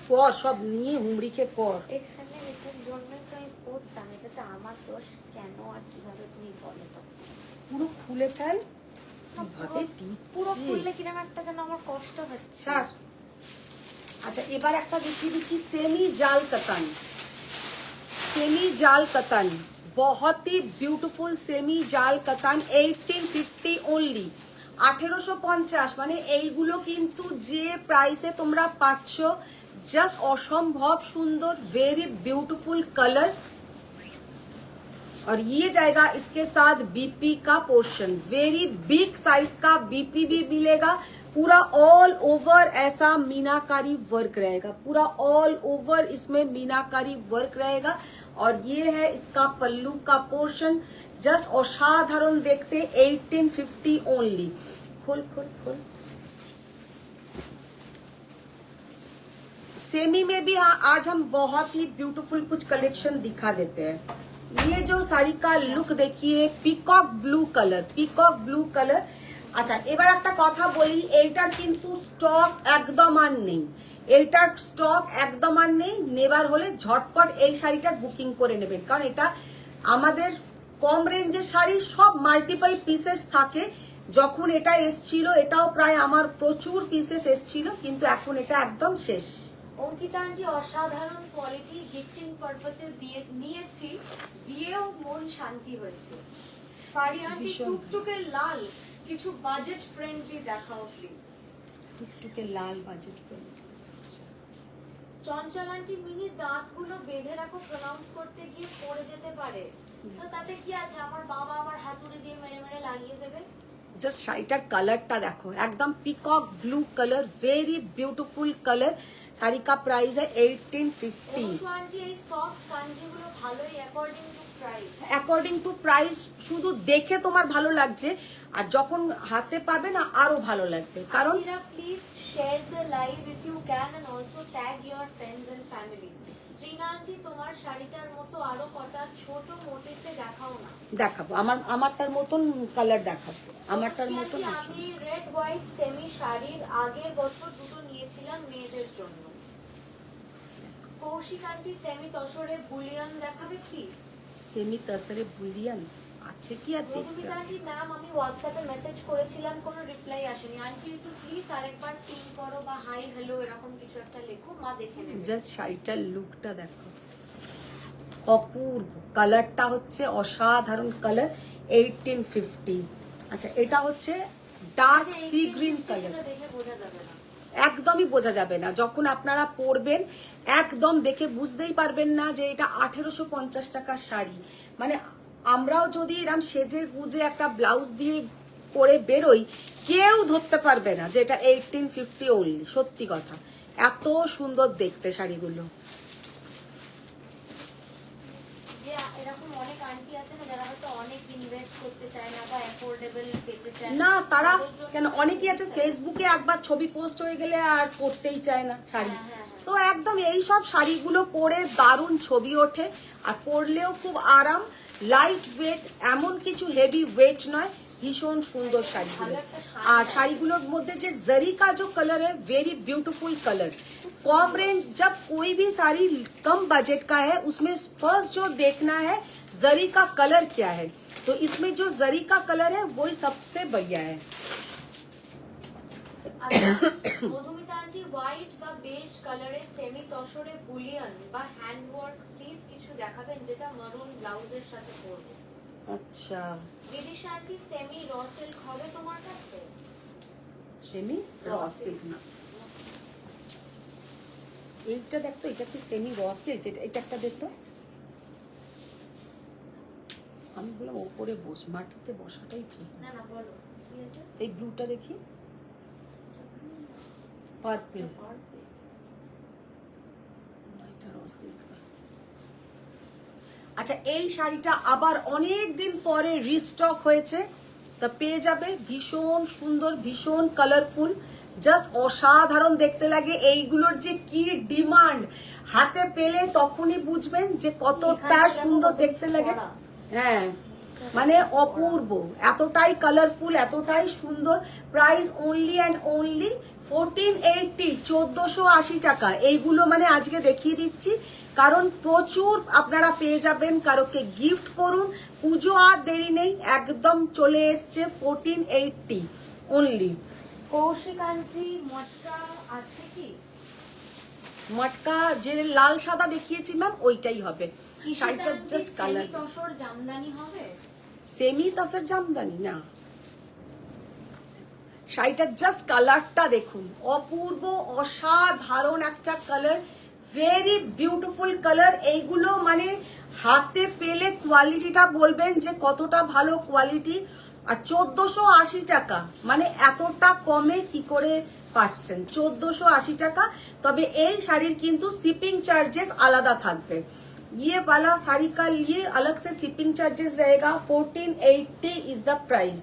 পর সব নিয়ে হুমড়িকে পর। এখানে এটার জন্যই তো আমি পড়তাম, এটাতে আমার দোষ কেন আর কিভাবে তুমি বলো তো? পুরো খুলে ফেল, কিভাবে পুরো দিচ্ছে। খুললে কিরকম একটা যেন আমার কষ্ট হচ্ছে। ছাড়। আচ্ছা এবার একটা দেখিয়ে দিচ্ছি সেমি জাল কতন। सेमी जाल कतन बहुत ही ब्यूटीफुल सेमी जाल कतन 1850 ओनली 1850 মানে এইগুলো কিন্তু যে প্রাইসে তোমরা পাচ্ছ জাস্ট অসম্ভব সুন্দর वेरी ब्यूटीफुल कलर और ये जाएगा इसके साथ बीपी का पोर्शन वेरी बिग साइज का बीपी भी मिलेगा पूरा ऑल ओवर ऐसा मीनाकारी वर्क रहेगा पूरा ऑल ओवर इसमें मीनाकारी वर्क रहेगा और ये है इसका पल्लू का पोर्शन जस्ट असाधारण देखते 1850 ओनली खोल खोल खोल सेमी में भी हाँ आज हम बहुत ही ब्यूटीफुल कुछ कलेक्शन दिखा देते हैं ये जो साड़ी का लुक देखिए পিকক ব্লু কালার আচ্ছা এবার একটা কথা বলি এইটার কিন্তু স্টক একদম আর নেই এইটার স্টক একদম আর নেই নেবার হলে ঝটপট এই শাড়িটার বুকিং করে নেবেন কারণ এটা আমাদের কম রেঞ্জের শাড়ি সব মাল্টিপল পিসেস থাকে যখন এটা এসছিল এটাও প্রায় আমার প্রচুর পিসেস এসছিল কিন্তু এখন এটা একদম শেষ অঙ্কিতা আন্টি অসাধারণ কোয়ালিটি গিফটিং পারপাসে দিয়ে নিয়েছি দিয়েও মন শান্তি হয়েছে ফারি আন্টি ভীষণ। টুকটুকে লাল কিছু বাজেট ফ্রেন্ডলি দেখাও প্লিজ টুকটুকে লাল বাজেট করে চঞ্চল আন্টি মিনি দাঁতগুলো বেঁধে রাখো প্রনাউন্স করতে গিয়ে পড়ে যেতে পারে তো তাতে কি আছে আমার বাবা আবার হাতুড়ি দিয়ে মেরে মেরে লাগিয়ে দেবে জাস্ট শাড়িটার কালারটা দেখো একদম peacock blue colour very beautiful colour sari কা প্রাইস है 1850 অনুষু আন্টি এই সফট কাঞ্জিগুলো ভালোই according to price according to price শুধু দেখে তোমার ভালো লাগছে আর যখন হাতে পাবে না আরো ভালো লাগবে কারণ please share the live if you can and also tag your friends and family Shrina aunty তোমার শাড়িটার মতো আরো কটা ছোট মোটিফে দেখাও না দেখাবো আমারটার মতন কালার দেখাবো আমারটার মতন আমি রেড হোয়াইট সেমি শাড়ির আগের বছর দুটো নিয়েছিলাম মেয়েদের জন্য কৌশিক আন্টি সেমি তসরে বুলিয়ন দেখাবে প্লিজ সেমি তসরে বুলিয়ন আছে কি আর দেখতে রঘুমিতা আন্টি ম্যাম আমি হোয়াটসঅ্যাপে মেসেজ করেছিলাম কোনো রিপ্লাই আসেনি আন্টি একটু প্লিজ আরেকবার পিন করো বা হাই হ্যালো এরকম কিছু একটা লেখো মা দেখে নেবে জাস্ট শাড়িটার লুকটা দেখো অপূর্ব কালারটা হচ্ছে অসাধারণ কালার 1850 আচ্ছা এটা হচ্ছে ডার্ক সি গ্রিন কালার সেটা দেখে বোঝা যাবে না একদমই বোঝা যাবে না যখন আপনারা পরবেন একদম দেখে বুঝতেই পারবেন না যে এটা 1850 টাকার শাড়ি মানে আমরাও যদি এরকম সেজে গুজে একটা ব্লাউজ দিয়ে পরে বেরোই কেউ ধরতে পারবে না যে এটা 1850 ওনলি সত্যি কথা এত সুন্দর দেখতে শাড়িগুলো যে এরকম অনেক আন্টি আছে না যারা হয়তো অনেক ইনভেস্ট করতে চায় না বা অ্যাফোর্ডেবল পেতে চায় না তারা কেন অনেকেই আছে ফেসবুকে একবার ছবি পোস্ট হয়ে গেলে আর পরতেই চায় না শাড়ি তো একদম এই সব শাড়িগুলো পরে দারুণ ছবি ওঠে আর পরলেও খুব আরাম লাইট ওয়েট এমন কিছু হেভি ওয়েট নয় ভীষণ সুন্দর শাড়িগুলো আর শাড়িগুলোর মধ্যে যে जरी का जो कलर है वेरी ब्यूटीफुल कलर कम रेंज जब कोई भी साड़ी कम बजट का है उसमें फर्स्ट जो देखना है जरी का कलर क्या है तो इसमें जो जरी का कलर है वही सबसे बढ़िया है মধুমিতা আন্টি হোয়াইট বা বেজ কালারে সেমি তসরে বুলিয়ন বা হ্যান্ড ওয়ার্ক প্লিজ কিছু দেখাবেন যেটা মারুন ব্লাউজের সাথে পরবো अच्छा বিদিশা আন্টি সেমি র সিল্ক হবে তোমার কাছে সেমি র সিল্ক না এইটা দেখতো এটা কি সেমি র সিল্ক এটা একটা দেখতো আমি বললাম ওপরে বস মাটিতে বসাটাই ঠিক না না বলো কি আছে এই ব্লুটা দেখি পার্পল এটা র সিল্ক আচ্ছা এই শাড়িটা আবার অনেক দিন পরে রিস্টক হয়েছে তা পেয়ে যাবে ভীষণ সুন্দর ভীষণ কালারফুল জাস্ট অসাধারণ দেখতে লাগে এইগুলোর যে কি ডিমান্ড হাতে পেলে তখনই বুঝবেন যে কতটা সুন্দর দেখতে লাগে হ্যাঁ মানে অপূর্ব, এতটাই কালারফুল, এতটাই সুন্দর। প্রাইস অনলি অ্যান্ড অনলি 1480, 1480 টাকা। এইগুলো মানে আজকে দেখিয়ে দিচ্ছি কারণ প্রচুর আপনারা পেয়ে যাবেন, কারোকে গিফট করুন, পুজো আর দেরি নেই, একদম চলে এসছে 1480 অনলি। কৌশিক আন্টি মটকা আছে কি? মটকা যে লাল সাদা দেখিয়েছি ম্যাম ওইটাই হবে। শাড়িটা জাস্ট কালার তসর জামদানি হবে, সেমি তসর জামদানি না, শাড়িটার জাস্ট কালারটা দেখুন, অপূর্ব অসাধারণ একটা কালার, ভেরি বিউটিফুল কালার। এইগুলো মানে হাতে পেলে কোয়ালিটিটা বলবেন যে কতটা ভালো কোয়ালিটি। আর 1480 টাকা, মানে এতটা কমে কি করে পাচ্ছেন? 1480 টাকা। তবে এই শাড়ির কিন্তু শিপিং চার্জেস আলাদা থাকবে। ये वाला साड़ी का लिए अलग से शिपिंग चार्जेस रहेगा। 1480 is the price.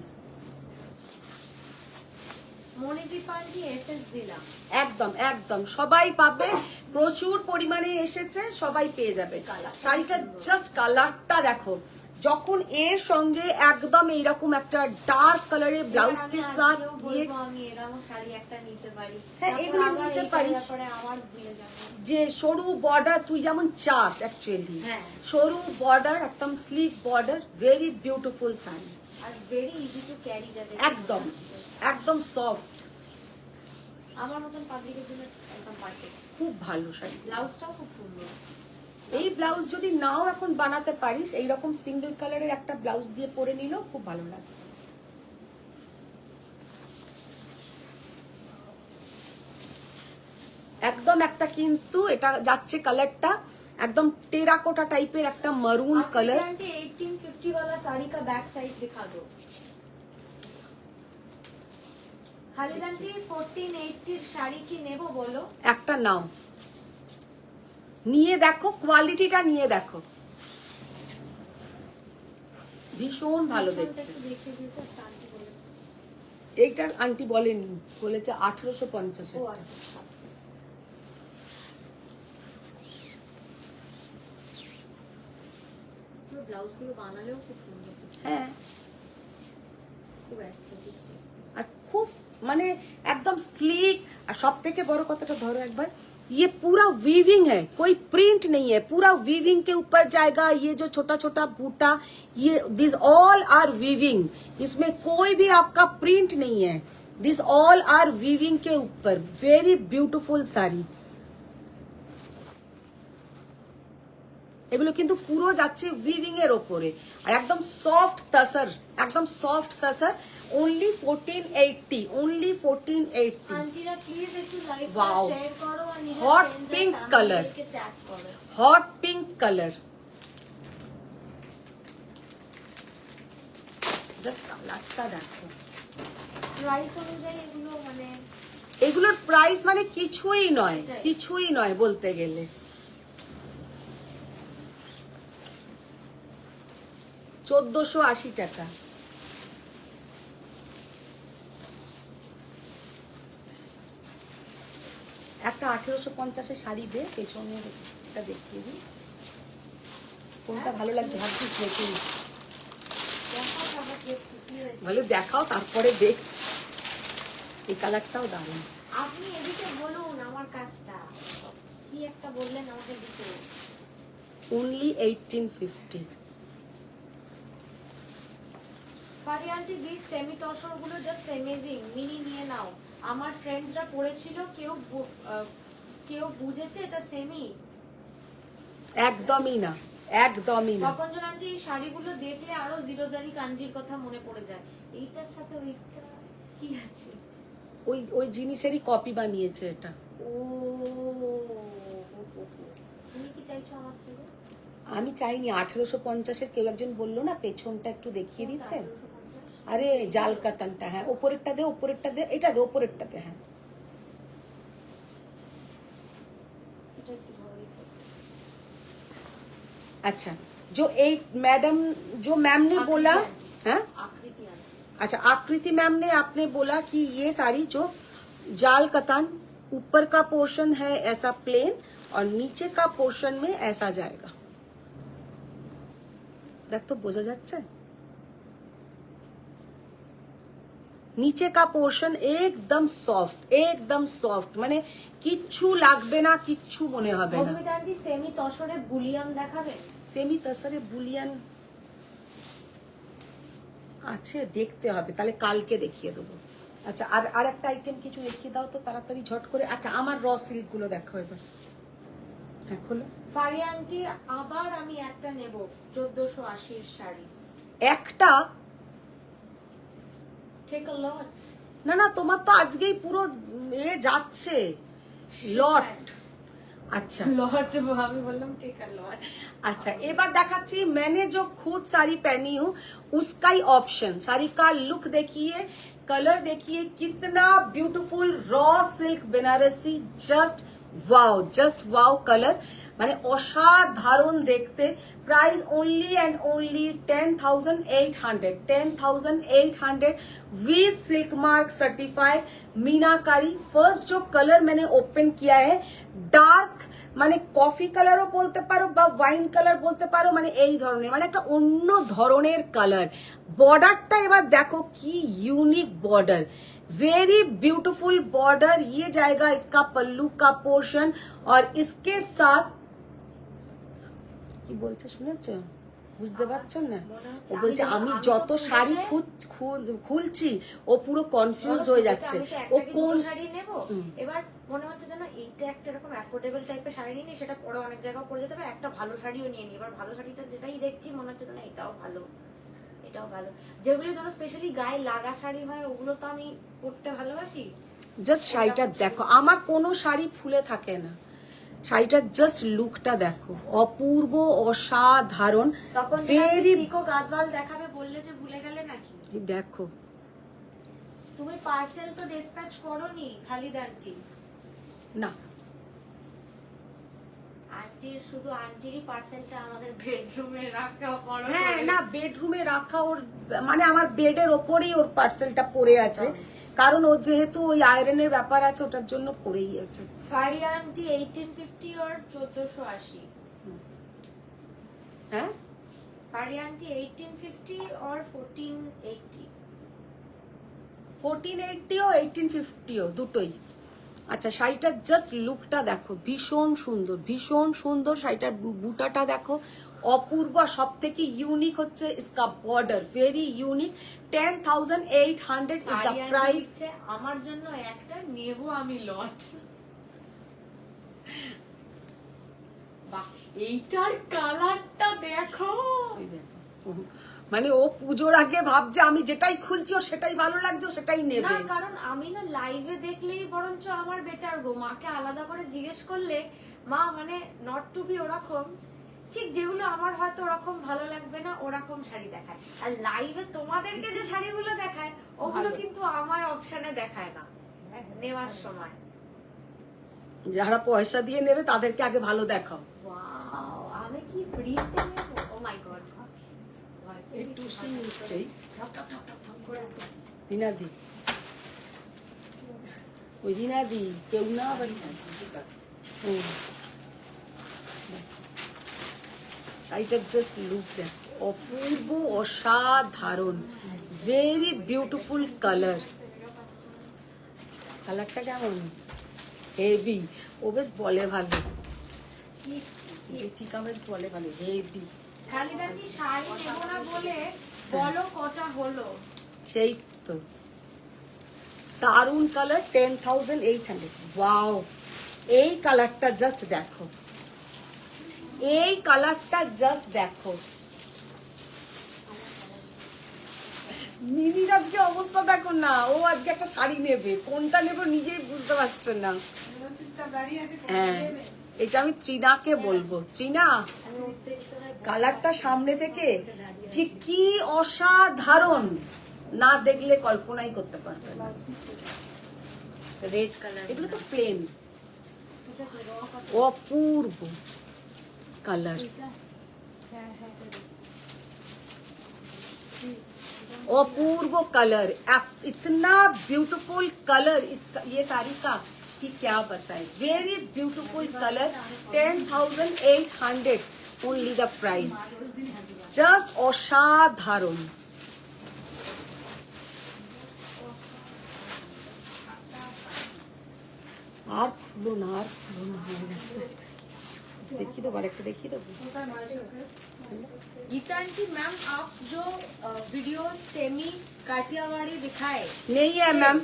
Manidip aunty SS দিলাম। একদম একদম সবাই পাবে, প্রচুর পরিমাণে এসেছে, সবাই পেয়ে যাবে। শাড়িটা জাস্ট কালারটা দেখো, যখন এর সঙ্গে একদম এইরকম একটা ডার্ক কালারের ব্লাউজ কে সাথ দিয়ে আমি এরকম শাড়ি একটা নিতে পারি। হ্যাঁ, এগুলো নিতে পারিস। আমার ভুলে যাব যে সরু বর্ডার তুই যেমন চাস অ্যাকচুয়ালি, হ্যাঁ। সরু বর্ডার, একদম slick border, very beautiful sari, are very easy to carry, যাতে একদম একদম সফট, আমার মতন পাবলিকের জন্য একদম পারফেক্ট। খুব ভালো শাড়ি। ব্লাউজটাও খুব সুন্দর। এই ব্লাউজ যদি নাও এখন বানাতে পারিস, এইরকম সিঙ্গেল কালারের একটা ব্লাউজ দিয়ে পরে নিলেও খুব ভালো লাগে। একদম একটা কিন্তু এটা যাচ্ছে কালারটা একদম টেরাकोटा टाइपेर একটা মারুন কালার। आंटी 1850 वाला साड़ी का बैक साइड दिखा दो। खालिद आंटी 1480 শাড়ি কি নেব বলো? একটা নাও, নিয়ে দেখো, কোয়ালিটিটা নিয়ে দেখো, ভীষণ ভালো দেখতে। এইটার আন্টি বলেনি, বলেছে 1850 এর। ব্লাউজগুলো বানালেও খুব সুন্দর। হ্যাঁ, খুব অ্যাস্থেটিক, আর খুব মানে एकदम स्लीक। और सब থেকে বড় কথাটা ধরো একবার, ये पूरा वीविंग है, कोई प्रिंट नहीं है, पूरा वीविंग के ऊपर जाएगा। ये जो छोटा छोटा बूटा, ये दिस ऑल आर वीविंग, इसमें कोई भी आपका प्रिंट नहीं है, दिस ऑल आर वीविंग के ऊपर। Very beautiful sari. এগুলো কিন্তু পুরো যাচ্ছে উইভিং এর উপরে, আর একদম সফট তাসার, একদম সফট তাসার। only 1480, only 1480। আন্টিরা প্লিজ একটু লাইক Wow. শেয়ার করো আর নিজের Hot friends and pink family color. কে ট্যাগ করো। হট পিঙ্ক কালার, জাস্ট কালারটা দেখো। প্রাইস অনুযায়ী এগুলো মানে এগুলোর প্রাইস মানে কিছুই নয়, কিছুই নয় বলতে গেলে। 1480 টাকা। একটা 1850 শাড়ি দে, পেছনে এটা দেখিয়ে দিই, কোনটা ভালো লাগছে ভাবছিস নাকি? দেখা খাবার দেখছি কি হয়েছে। বলে দেখাও, তারপরে দেখছি। এই কালারটাও দারুণ। আপনি এদিকে বলুন আমার কাজটা কি একটা বললেন আমাকে দিতে। only 1850। Fari aunty this semi tussar গুলো জাস্ট অ্যামেজিং, মিনি নিয়ে নাও। আমার ফ্রেন্ডসরা পড়েছিল, কেউ বুঝেছে এটা সেমি। একদমই না, একদমই না। তপঞ্জন আন্টি এই শাড়িগুলো দেখলে আরো জিরোজারি কাঞ্জির কথা মনে পড়ে যায়। এইটার সাথে ওইটা কি আছে? ওই ওই জিনিসেরই কপি বানিয়েছে এটা। ও তুমি কি চাইছো আমার থেকে? আমি চাইনি। 1850 কেউ একজন বললো না পেছনটা একটু দেখিয়ে দিতে। আরে জাল কাতানটা, হ্যাঁ ওপরেরটা দে, ওপরেরটা দে, এটা দে, ওপরেরটাতে। হ্যাঁ এটা কি বড় হইছে? अच्छा, जो एक मैडम, जो मैम ने बोला, हाँ आकृति आंटी, अच्छा आकृति मैम ने आपने बोला कि ये साड़ी जो जाल कतान, ऊपर का पोर्शन है ऐसा प्लेन और नीचे का पोर्शन में ऐसा जाएगा। देख तो বোঝা যাচ্ছে। নিচে কা পোর্শন একদম সফট মানে কিচ্ছু লাগবে না, কিচ্ছু মনে হবে না। মধুমিতা আন্টি সেমি তসরে বুলিয়ান দেখাবে? সেমি তসরে বুলিয়ান আছে, দেখতে হবে, তাহলে কালকে দেখিয়ে দেবো। আচ্ছা আর একটা আইটেম কিছু দেখিয়ে দাও তো তাড়াতাড়ি ঝট করে। আচ্ছা আমার র সিল্ক গুলো দেখো এবার। হ্যাঁ খোলো। ফারিয়া আন্টি আবার আমি একটা নেব 1480 এর শাড়ি। একটা? টেক আ লট। না তোমার তো আজকেই পুরো যাচ্ছে লট। अच्छा लॉट আমি বললাম টেক আ লট। अच्छा এবার দেখাচ্ছি मैंने जो खुद साड़ी पहनी हूँ उसका ही ऑप्शन। साड़ी का लुक देखिए, कलर देखिए, कितना beautiful raw silk Banarasi, just wow colour মানে অসাধারণ দেখতে। Price only and only 10,800 with silk mark certified meenakari. First जो कलर मैंने ओपन किया है डार्क মানে কফি কালারও বলতে পারো বা ওয়াইন কালার বলতে পারো, মানে এই ধরনের মানে একটা অন্য ধরনের কালার। বর্ডারটা এবার দেখো কি unique border, very beautiful border. ये जाएगा इसका पल्लू का पोर्शन और इसके साथ কি বলছে শুনেছো? বুঝতে পারছেন না? ও বলছে আমি যত শাড়ি খুলছি ও পুরো কনফিউজ হয়ে যাচ্ছে ও কোন শাড়ি নেব। এবার মনে হচ্ছে যেন এইটা একটা এরকম অ্যাফোর্ডেবল টাইপের শাড়ি নিয়ে সেটা পরে অনেক জায়গায় পরে যেতে পারে, একটা ভালো শাড়িও নিয়ে নি। এবার ভালো শাড়িটা যেটাই দেখছি মনে হচ্ছে যেন এটাও ভালো, এটাও ভালো। যেগুলো ধরো স্পেশালি গায়ে লাগা শাড়ি হয় ওগুলো তো আমি পরতে ভালোবাসি। জাস্ট শাড়িটা দেখো, আমার কোনো শাড়ি ফুলে থাকে না। শাড়িটা জাস্ট লুকটা দেখো, অপূর্ব অসাধারণ। ভেরি সিকো গাদওয়াল দেখাবে বললে যে ভুলে গেলে নাকি? দেখো তুমি পার্সেল তো ডিসপ্যাচ করোনি খালিদ আন্টি? না আন্টির শুধু আন্টিরই পার্সেলটা আমাদের বেডরুমে রাখা পড়ো। হ্যাঁ না বেডরুমে রাখা, ওর মানে আমার বেডের ওপরেই ওর পার্সেলটা পড়ে আছে, কারণ ও যেহেতু ওই আয়রনের ব্যাপার আছে ওটার জন্য পড়েই আছে। ফারিয়া আন্টি 1850 और 1480। হ্যাঁ ফারিয়া আন্টি 1850 और 1480। 1480 ও 1850 ও দুটোই। আচ্ছা শাড়িটার জাস্ট লুকটা দেখো, ভীষণ সুন্দর শাড়িটার বুটাটা দেখো, অপূর্ব। সব থেকে ইউনিক হচ্ছে इसका border, very unique. 10,800 is the price. আমার জন্য একটা নেব আমি লট। বাহ এইটার কালারটা দেখো। মানে ও পুজোর আগে ভাবছে আমি যেটাই খুলছি ও সেটাই ভালো লাগছে সেটাই নেবে। না কারণ আমি না লাইভে দেখলেই বরঞ্চ আমার বেটার গো। মাকে আলাদা করে জিজ্ঞেস করলে মা মানে নট টু বি ওরকম, ঠিক যেগুলো আমার হয়তো ওরকম ভালো লাগবে না ওরকম শাড়ি দেখায়। আর লাইভে তোমাদেরকে যে শাড়িগুলো দেখায় ওগুলো কিন্তু আমার অপশনে দেখায় না নেওয়ার সময়। যারা পয়সা দিয়ে নেবে তাদেরকে আগে ভালো দেখাও। ওয়াও আমি কি ফ্রিতে নেব? ও মাই গড। একটু নিশ্চয়ই রিনাদি, ওই রিনাদি কেউ না বাড়ি। শাড়িটার জাস্ট লুক দেখ, অপূর্ব অসাধারণ, ভেরি বিউটিফুল কালার। কালারটা কেমন? হেভি। ও বেশ বলে ভালো, জ্যোতিকা বেশ বলে ভালো, হেভি। খালিদাটি শাড়ি নেব না বলে বলো কটা হলো? সেই তো দারুন কালার, 10,800। ওয়াও এই কালারটা জাস্ট দেখো, এই কালারটা জাস্ট দেখো। মিনির আজকে অবস্থা দেখো না, ও আজকে একটা শাড়ি নেবে, কোনটা নেবে নিজেই বুঝতে পারছে না। হ্যাঁ এটা আমি ত্রিনাকে বলবো। ত্রিনা কালারটা সামনে থেকে যে কি অসাধারণ, না দেখলে কল্পনাই করতে পারবে না। রেড কালার, এগুলো তো প্লেন, অপূর্ব কালার, अपूर्व कलर, इतना ब्यूटीफुल कलर इसका, ये साड़ी का कि क्या बताए। Very beautiful colour, 10,800 only the price, just असाधारण। আর খুলো না হয়ে গেছে। देखिए दोबारा एक देखिए दो। गीता आंटी मैम आप जो वीडियो सेमी काठियावाड़ी दिखाए नहीं है मैम,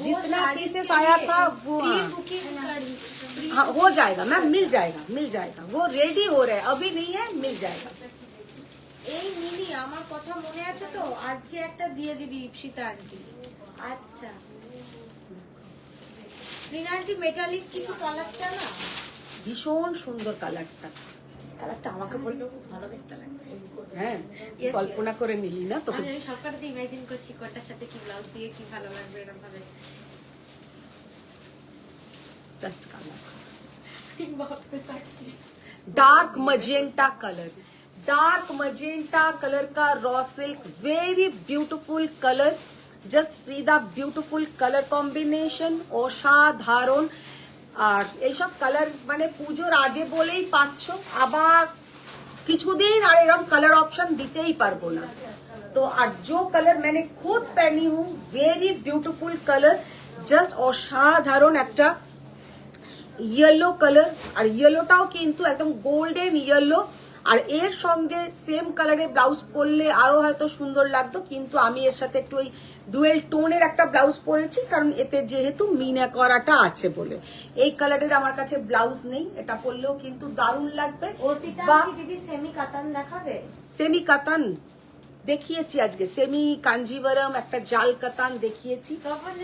जितना पीसेस आया था वो बुकिंग हाँ हो जाएगा मैम, मिल जाएगा, वो रेडी हो रहा है, अभी नहीं है, मिल जाएगा। এই মিনি আমার কথা মনে আছে তো, আজকে একটা দিয়ে দিবি ইপসিতা আন্টি। আচ্ছা রিনা আন্টি মেটালিক কিছু কালারটা না ভীষণ সুন্দর কালারটা আমাকে বললো খুব ভালো দেখতে লাগে। হ্যাঁ কল্পনা করে নিলি না তোকে, আমি সবকটাতে ইমাজিন করছি কোটার সাথে কি ব্লাউজ দিয়ে কি ভালো লাগবে এরকম ভাবে। জাস্ট কালার ভাবতে থাকছি डार्क मजेंटा कलर का raw silk, very beautiful colour, just see the beautiful colour combination, অসাধারণ। আর এইসব কালার মানে পুজোর আগে বলেই পাচ্ছ, আবার কিছুদিন আর এরকম কালার অপশন দিতেই পারবো না। তো আর जो कलर मैंने खुद पहनी हूँ, वेरी ब्यूटीफुल कलर, জাস্ট অসাধারণ একটা ইয়েলো কালার, আর ইয়েলোটাও কিন্তু একদম গোল্ডেন ইয়েলো। আর এর সঙ্গে সেম কালারে ব্লাউজ পরলে আরো হয়তো সুন্দর লাগতো, কিন্তু আমি এর সাথে একটু ওই ডুয়েল টোনের একটা ব্লাউজ পরেছি, কারণ এতে যেহেতু মিনা করাটা আছে বলে। এই কালারের আমার কাছে ব্লাউজ নেই, এটা পরলেও কিন্তু দারুণ লাগবে। অর্পিতা কি দিদি সেমি কাতান দেখাবে? সেমি কাতান দেখিয়েছি আজকে, সেমি কাঞ্জিভারম, একটা জাল কাতান দেখিয়েছি।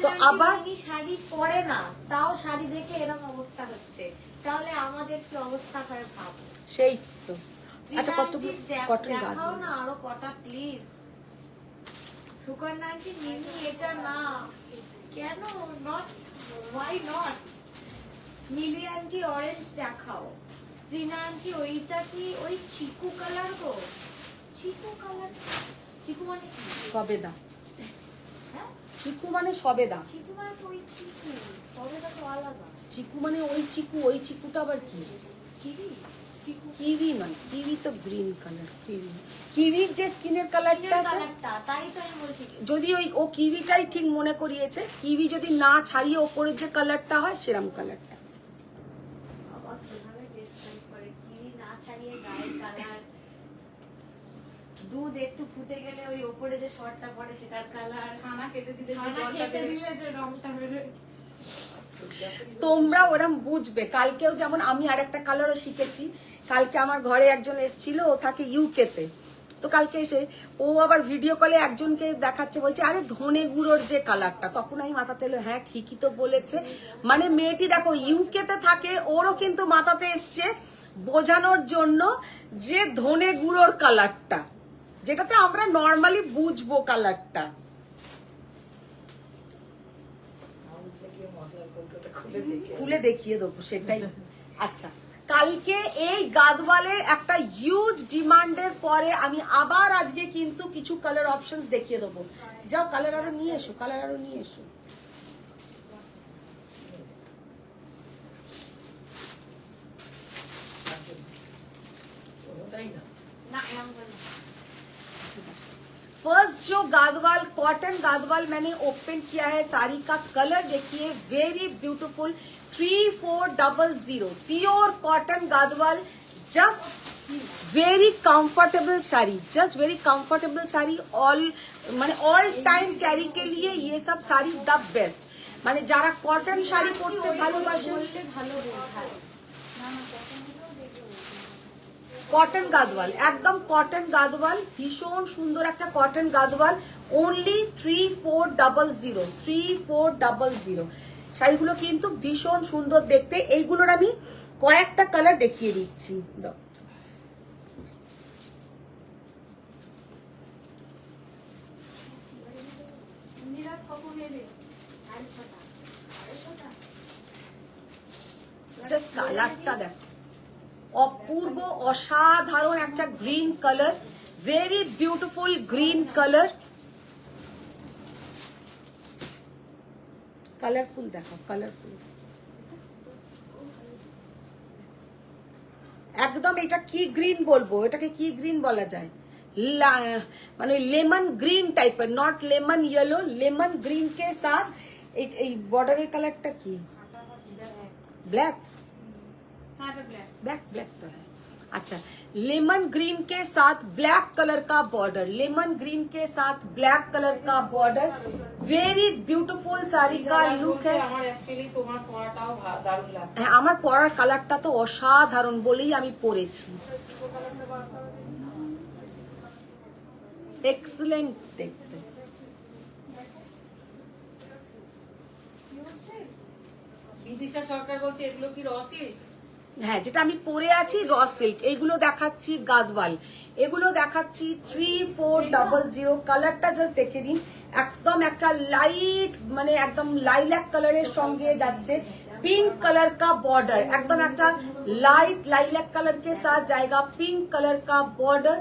তো আবার শাড়ি পরে না, তাও শাড়ি দেখে এরকম অবস্থা হচ্ছে, তাহলে আমাদের কি অবস্থা হয় ভাব। সেই তো। আচ্ছা কতগুলো কটন দেখাও না আরো কটা প্লিজ। সুকন্যা আন্টি মিনি এটা না কেন, not why not. Mili aunty orange দেখাও। ত্রিনা আন্টি ওইটা কি ওই চিকু কালার গো? চিকু কালার, চিকু মানে কি? সবেদা। হ্যাঁ চিকু মানে সবেদা। চিকু মানে তো ওই চিকু, সবেদা তো আলাদা। চিকু মানে ওই চিকু, ওই চিকুটা আবার কি? কিবি চিকু কিউই নয়, কিউই তো গ্রিন কালার। কিউইর যে স্কিনের কালারটা আছে, তাই তো আমি বলছি। যদি ওই ও কিউইটাই ঠিক মনে করিয়েছে, কিউই যদি না ছাড়িয়ে ওপরের যে কালারটা হয় সেরকম কালারটা। আবার কিভাবে ডিসক্রাইব করে কিউই না ছাড়িয়ে গায়ের কালার, দুধ একটু ফুটে গেলে ওই ওপরে যে শর্টটা পড়ে সেটার কালার, ছানা কেটে দিলে যে রংটা বেরোয়। তোমরা ওরম বুঝবে। কালকেও যেমন আমি আর একটা কালারও শিখেছি। কালকে আমার ঘরে একজন এসেছিল, ও থাকে ইউকেতে। তো কালকে এসে ও আবার ভিডিও কলে একজনকে দেখাচ্ছে, বলছে আরে ধনে গুঁড়োর যে কালারটা। তখন আমি মাথাতে এলো, হ্যাঁ ঠিকই তো বলেছে। মানে মেয়েটি দেখো ইউকেতে থাকে, ওরও কিন্তু মাথাতে এসছে বোঝানোর জন্য যে ধনে গুঁড়োর কালারটা, যেটাতে আমরা নর্মালি বুঝবো কালারটা। খুলে দেখিয়ে দেবো সেটাই। আচ্ছা কালকে এই গাদওয়ালের একটা হিউজ ডিমান্ডের পরে আমি আবার আজকে কিন্তু কিছু কালার অপশনস দেখিয়ে দেবো। যাও কালার আরো নিয়ে এসো, কালার আরো নিয়ে এসো। फर्स्ट जो गादवाल कॉटन गादवाल मैंने ओपन किया है, साड़ी का कलर देखिए, very beautiful 3400 pure cotton Gadwal, just very comfortable sari, just very comfortable sari. All माने ऑल टाइम कैरी के लिए ये सब साड़ी द बेस्ट। माने যারা কটন শাড়ি পরতে ভালোবাসেন, ভালো বোঝায়। কটন গাদওয়াল, একদম কটন গাদওয়াল, ভীষণ সুন্দর একটা কটন গাদওয়াল, অনলি 3400 শাড়িগুলো কিন্তু ভীষণ সুন্দর দেখতে। এইগুলোর আমি কয়েকটা কালার দেখিয়ে দিচ্ছি। জাস্ট কালারটা দেখো, অপূর্ব অসাধারণ একটা green colour, very beautiful green colour. Colourful দেখো, কালারফুল একদম। এটা কি গ্রিন বলবো, এটাকে কি গ্রিন বলা যায়, মানে লেমন গ্রিন টাইপের, not lemon yellow, lemon green কে সাথ এই বর্ডারের কালারটা কি ब्लैक হ্যাঁ এটা ব্ল্যাক। ब्लैक ब्लैक तो है। अच्छा, लेमन ग्रीन के साथ ब्लैक कलर का बॉर्डर, लेमन ग्रीन के साथ ब्लैक कलर का बॉर्डर, वेरी ब्यूटीफुल साड़ी का लुक है। আমার অ্যাকচুয়ালি তোমার পরাটাও দারুণ লাগছে। হ্যাঁ, আমার পরার কালারটা তো অসাধারণ বলেই আমি পরেছি। এক্সেলেন্ট দেখতে। বিদিশা সরকার বলছে এগুলো কি র সিল্ক? হ্যাঁ, যেটা আমি পরে আছি র সিল্ক, এইগুলো দেখাচ্ছি গাদওয়াল, এগুলো দেখাচ্ছি 3400। কালারটা জাস্ট দেখে নিন, একদম একটা লাইট মানে একদম লাইল্যাক কালারের সঙ্গে যাচ্ছে, पिंक कलर का बॉर्डर, एकदम एक लाइट लाइलैक कलर के साथ जाएगा, पिंक कलर का बॉर्डर,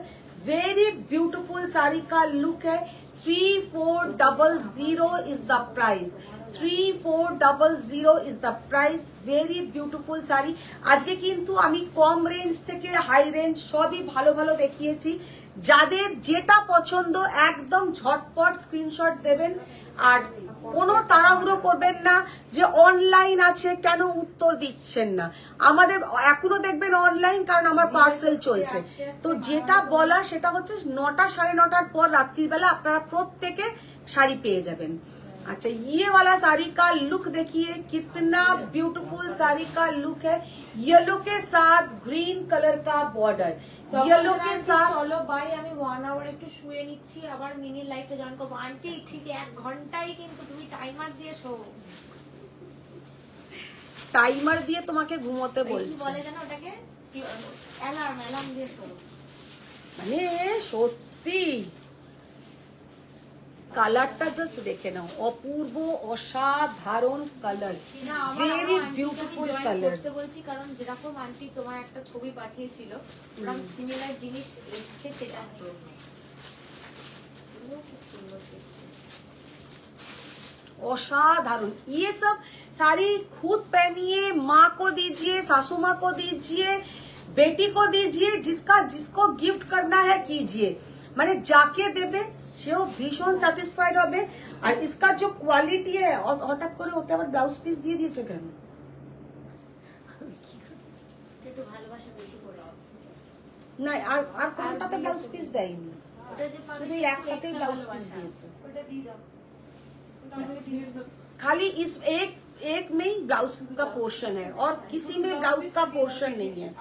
वेरी ब्यूटीफुल साड़ी का लुक है। 3400 is the price, 3400 is the price. Very beautiful sari. আজকে কিন্তু আমি কম রেঞ্জ থেকে হাই রেঞ্জ সবই ভালো ভালো দেখিয়েছি। যাদের যেটা পছন্দ একদম ঝটপট স্ক্রিনশট দেবেন, আর কোনো তাড়াহুড়ো করবেন না যে অনলাইন আছে কেন উত্তর দিচ্ছেন না। আমাদের এখনো দেখবেন অনলাইন, কারণ আমার পার্সেল চলছে। তো যেটা বলার সেটা হচ্ছে 9টা 9:30 পর রাত্রিবেলা আপনারা প্রত্যেকে শাড়ি পেয়ে যাবেন। अच्छा, ये वाला साड़ी का लुक देखिए, कितना ब्यूटीफुल साड़ी का लुक है। येलो के साथ ग्रीन कलर का बॉर्डर, येलो के साथ। চলো বাই, আমি 1 আওয়ার একটু শুয়ে নিচ্ছি, আবার মিনি লাইফে জয়েন করবো। আন্টি ঠিক 1 ঘন্টাই কিন্তু তুমি টাইমার দিয়ে শো, টাইমার দিয়ে তোমাকে ঘুমোতে কি বলছি, বলে জানো ওটাকে, অ্যালার্ম দিয়ে শো। মানে সত্যি কালারটা জাস্ট দেখে নাও, অপূর্ব অসাধারণ কালার, না, আমার ভেরি আন্টিকে বিউটিফুল আমি join কালার। করতে বলছি, কারণ যেরকম আন্টি তোমার একটা ছবি পাঠিয়েছিল, ওরকম সিমিলার জিনিস এসেছে, সেটা জন্য খুব সুন্দর দেখতে। असाधारण। ये सब साड़ी खुद पहनिए, माँ को दीजिए, सासू माँ को दीजिए, बेटी को दीजिए, जिसका जिसको गिफ्ट करना है कीजिए। মানে যাকে দেবে সেও ভীষণ স্যাটিসফাইড হবে। আর इसका जो क्वालिटी है, হঠাৎ করে ওতে আবার ব্লাউজ পিস দিয়ে দিয়েছে কেন? একটু ভালোবাসা বেশি করে আসছে। না, আর আর কোনটাতে ব্লাউজ পিস দেয়নি, ওটা যে পাবে শুধু একটু একটাতেই extra ব্লাউজ পিস ভালোবাসা। দিয়েছে। ওটা দিয়ে দাও, ওটা আমাকে দিয়ে দাও। खाली इस एक में ही ब्लाउज का पोर्शन है और किसी में ब्लाउज का पोर्शन नहीं है,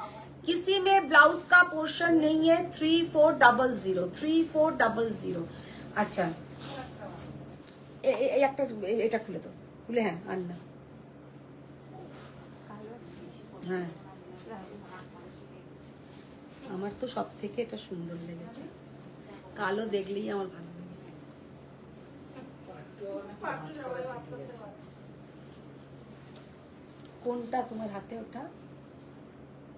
किसी में ब्लाउज का पोर्शन नहीं है। 3400। अच्छा, একটা এটা খুলে তো, খুলে, হ্যাঁ আন্না, হ্যাঁ আমার তো সব থেকে এটা সুন্দর লেগেছে, কালো দেখলেই আমার ভালো লাগে। কোনটা তোমার হাতে ওটা?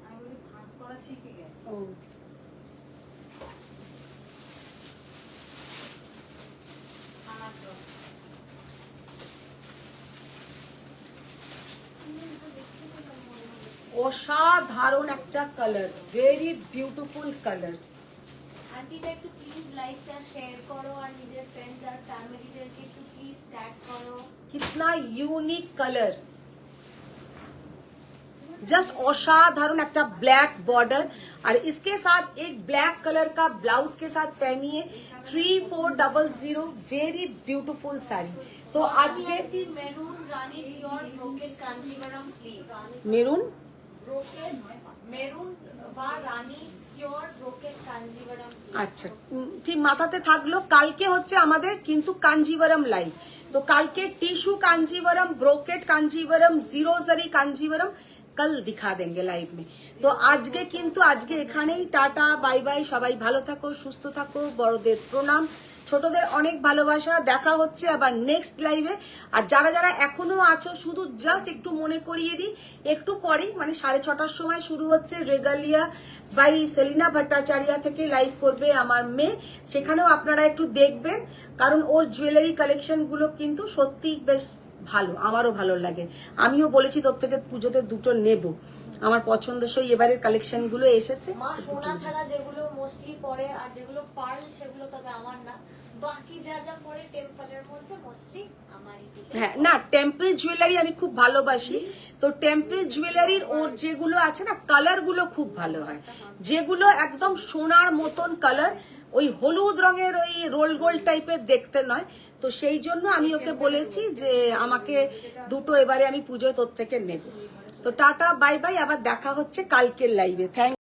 আমি বলি ভাঁজ করা শিখে গেছি। ও, অসাধারণ একটা কালার, ভেরি বিউটিফুল কালার। আন্টিটা একটু প্লিজ লাইভটা শেয়ার করো, আর নিজের ফ্রেন্ডস আর ফ্যামিলিদেরকে একটু প্লিজ ট্যাগ করো। कितना यूनिक कलर, जस्ट असाधारण एक ब्लैक बॉर्डर, और इसके साथ एक ब्लैक कलर का ब्लाउज के साथ पहनिए। 3400, वेरी ब्यूटीफुल साड़ी। तो आज के maroon Rani pure brocade Kanjivaram please, maroon brocade maroon বা রানী পিওর ব্রোকেট কাঞ্জিভারাম। আচ্ছা, ঠিক মাথাতে থাকলো। কালকে হচ্ছে আমাদের কিন্তু কাঞ্জিভারাম লাইভ, তো কালকে tissue Kanjivaram, brocade Kanjivaram, zero জারি কাঞ্জিভারাম कल दिखा देंगे लाइव में। तो আজকে কিন্তু আজকে এখানেই টাটা বাই বাই। সবাই ভালো থাকো, সুস্থ থাকো, বড়দের প্রণাম, ছোটদের অনেক ভালোবাসা। দেখা হচ্ছে আবার নেক্সট লাইভে। আর যারা যারা এখনো আছো, শুধু জাস্ট একটু মনে করিয়ে দিই, একটু পরেই মানে 6:30টার সময় শুরু হচ্ছে রেগালিয়া বাই সেলিনা ভট্টাচার্য থেকে লাইভ করবে আমার মেয়ে, সেখানেও আপনারা একটু দেখবেন, কারণ ওর জুয়েলারি কালেকশন গুলো কিন্তু সত্যি বেশ ভালো, আমারও ভালো লাগে। আমিও বলেছি তোর থেকে পুজোতে দুটো নেব, আমার পছন্দসই এবারের কালেকশন গুলো এসেছে। মা সোনা ছাড়া যেগুলো মোস্টলি পরে আর যেগুলো পার্ল সেগুলো তবে আমার না, বাকি যা যা পরে টেম্পলের মধ্যে মোস্টলি আমারই। হ্যাঁ, না টেম্পল জুয়েলারি আমি খুব ভালোবাসি, তো টেম্পল জুয়েলারির ওর যেগুলো আছে না কালার গুলো খুব ভালো হয়, যেগুলো একদম সোনার মতন কালার, ওই হলুদ রঙের ওই রোল গোল্ড টাইপের দেখতে নয়। তো সেই জন্য আমি ওকে বলেছি যে আমাকে দুটো এবারে আমি পুজোয় তোর থেকে নেব। তো টাটা বাই বাই, আবার দেখা হচ্ছে কালকের লাইভে। থ্যাংক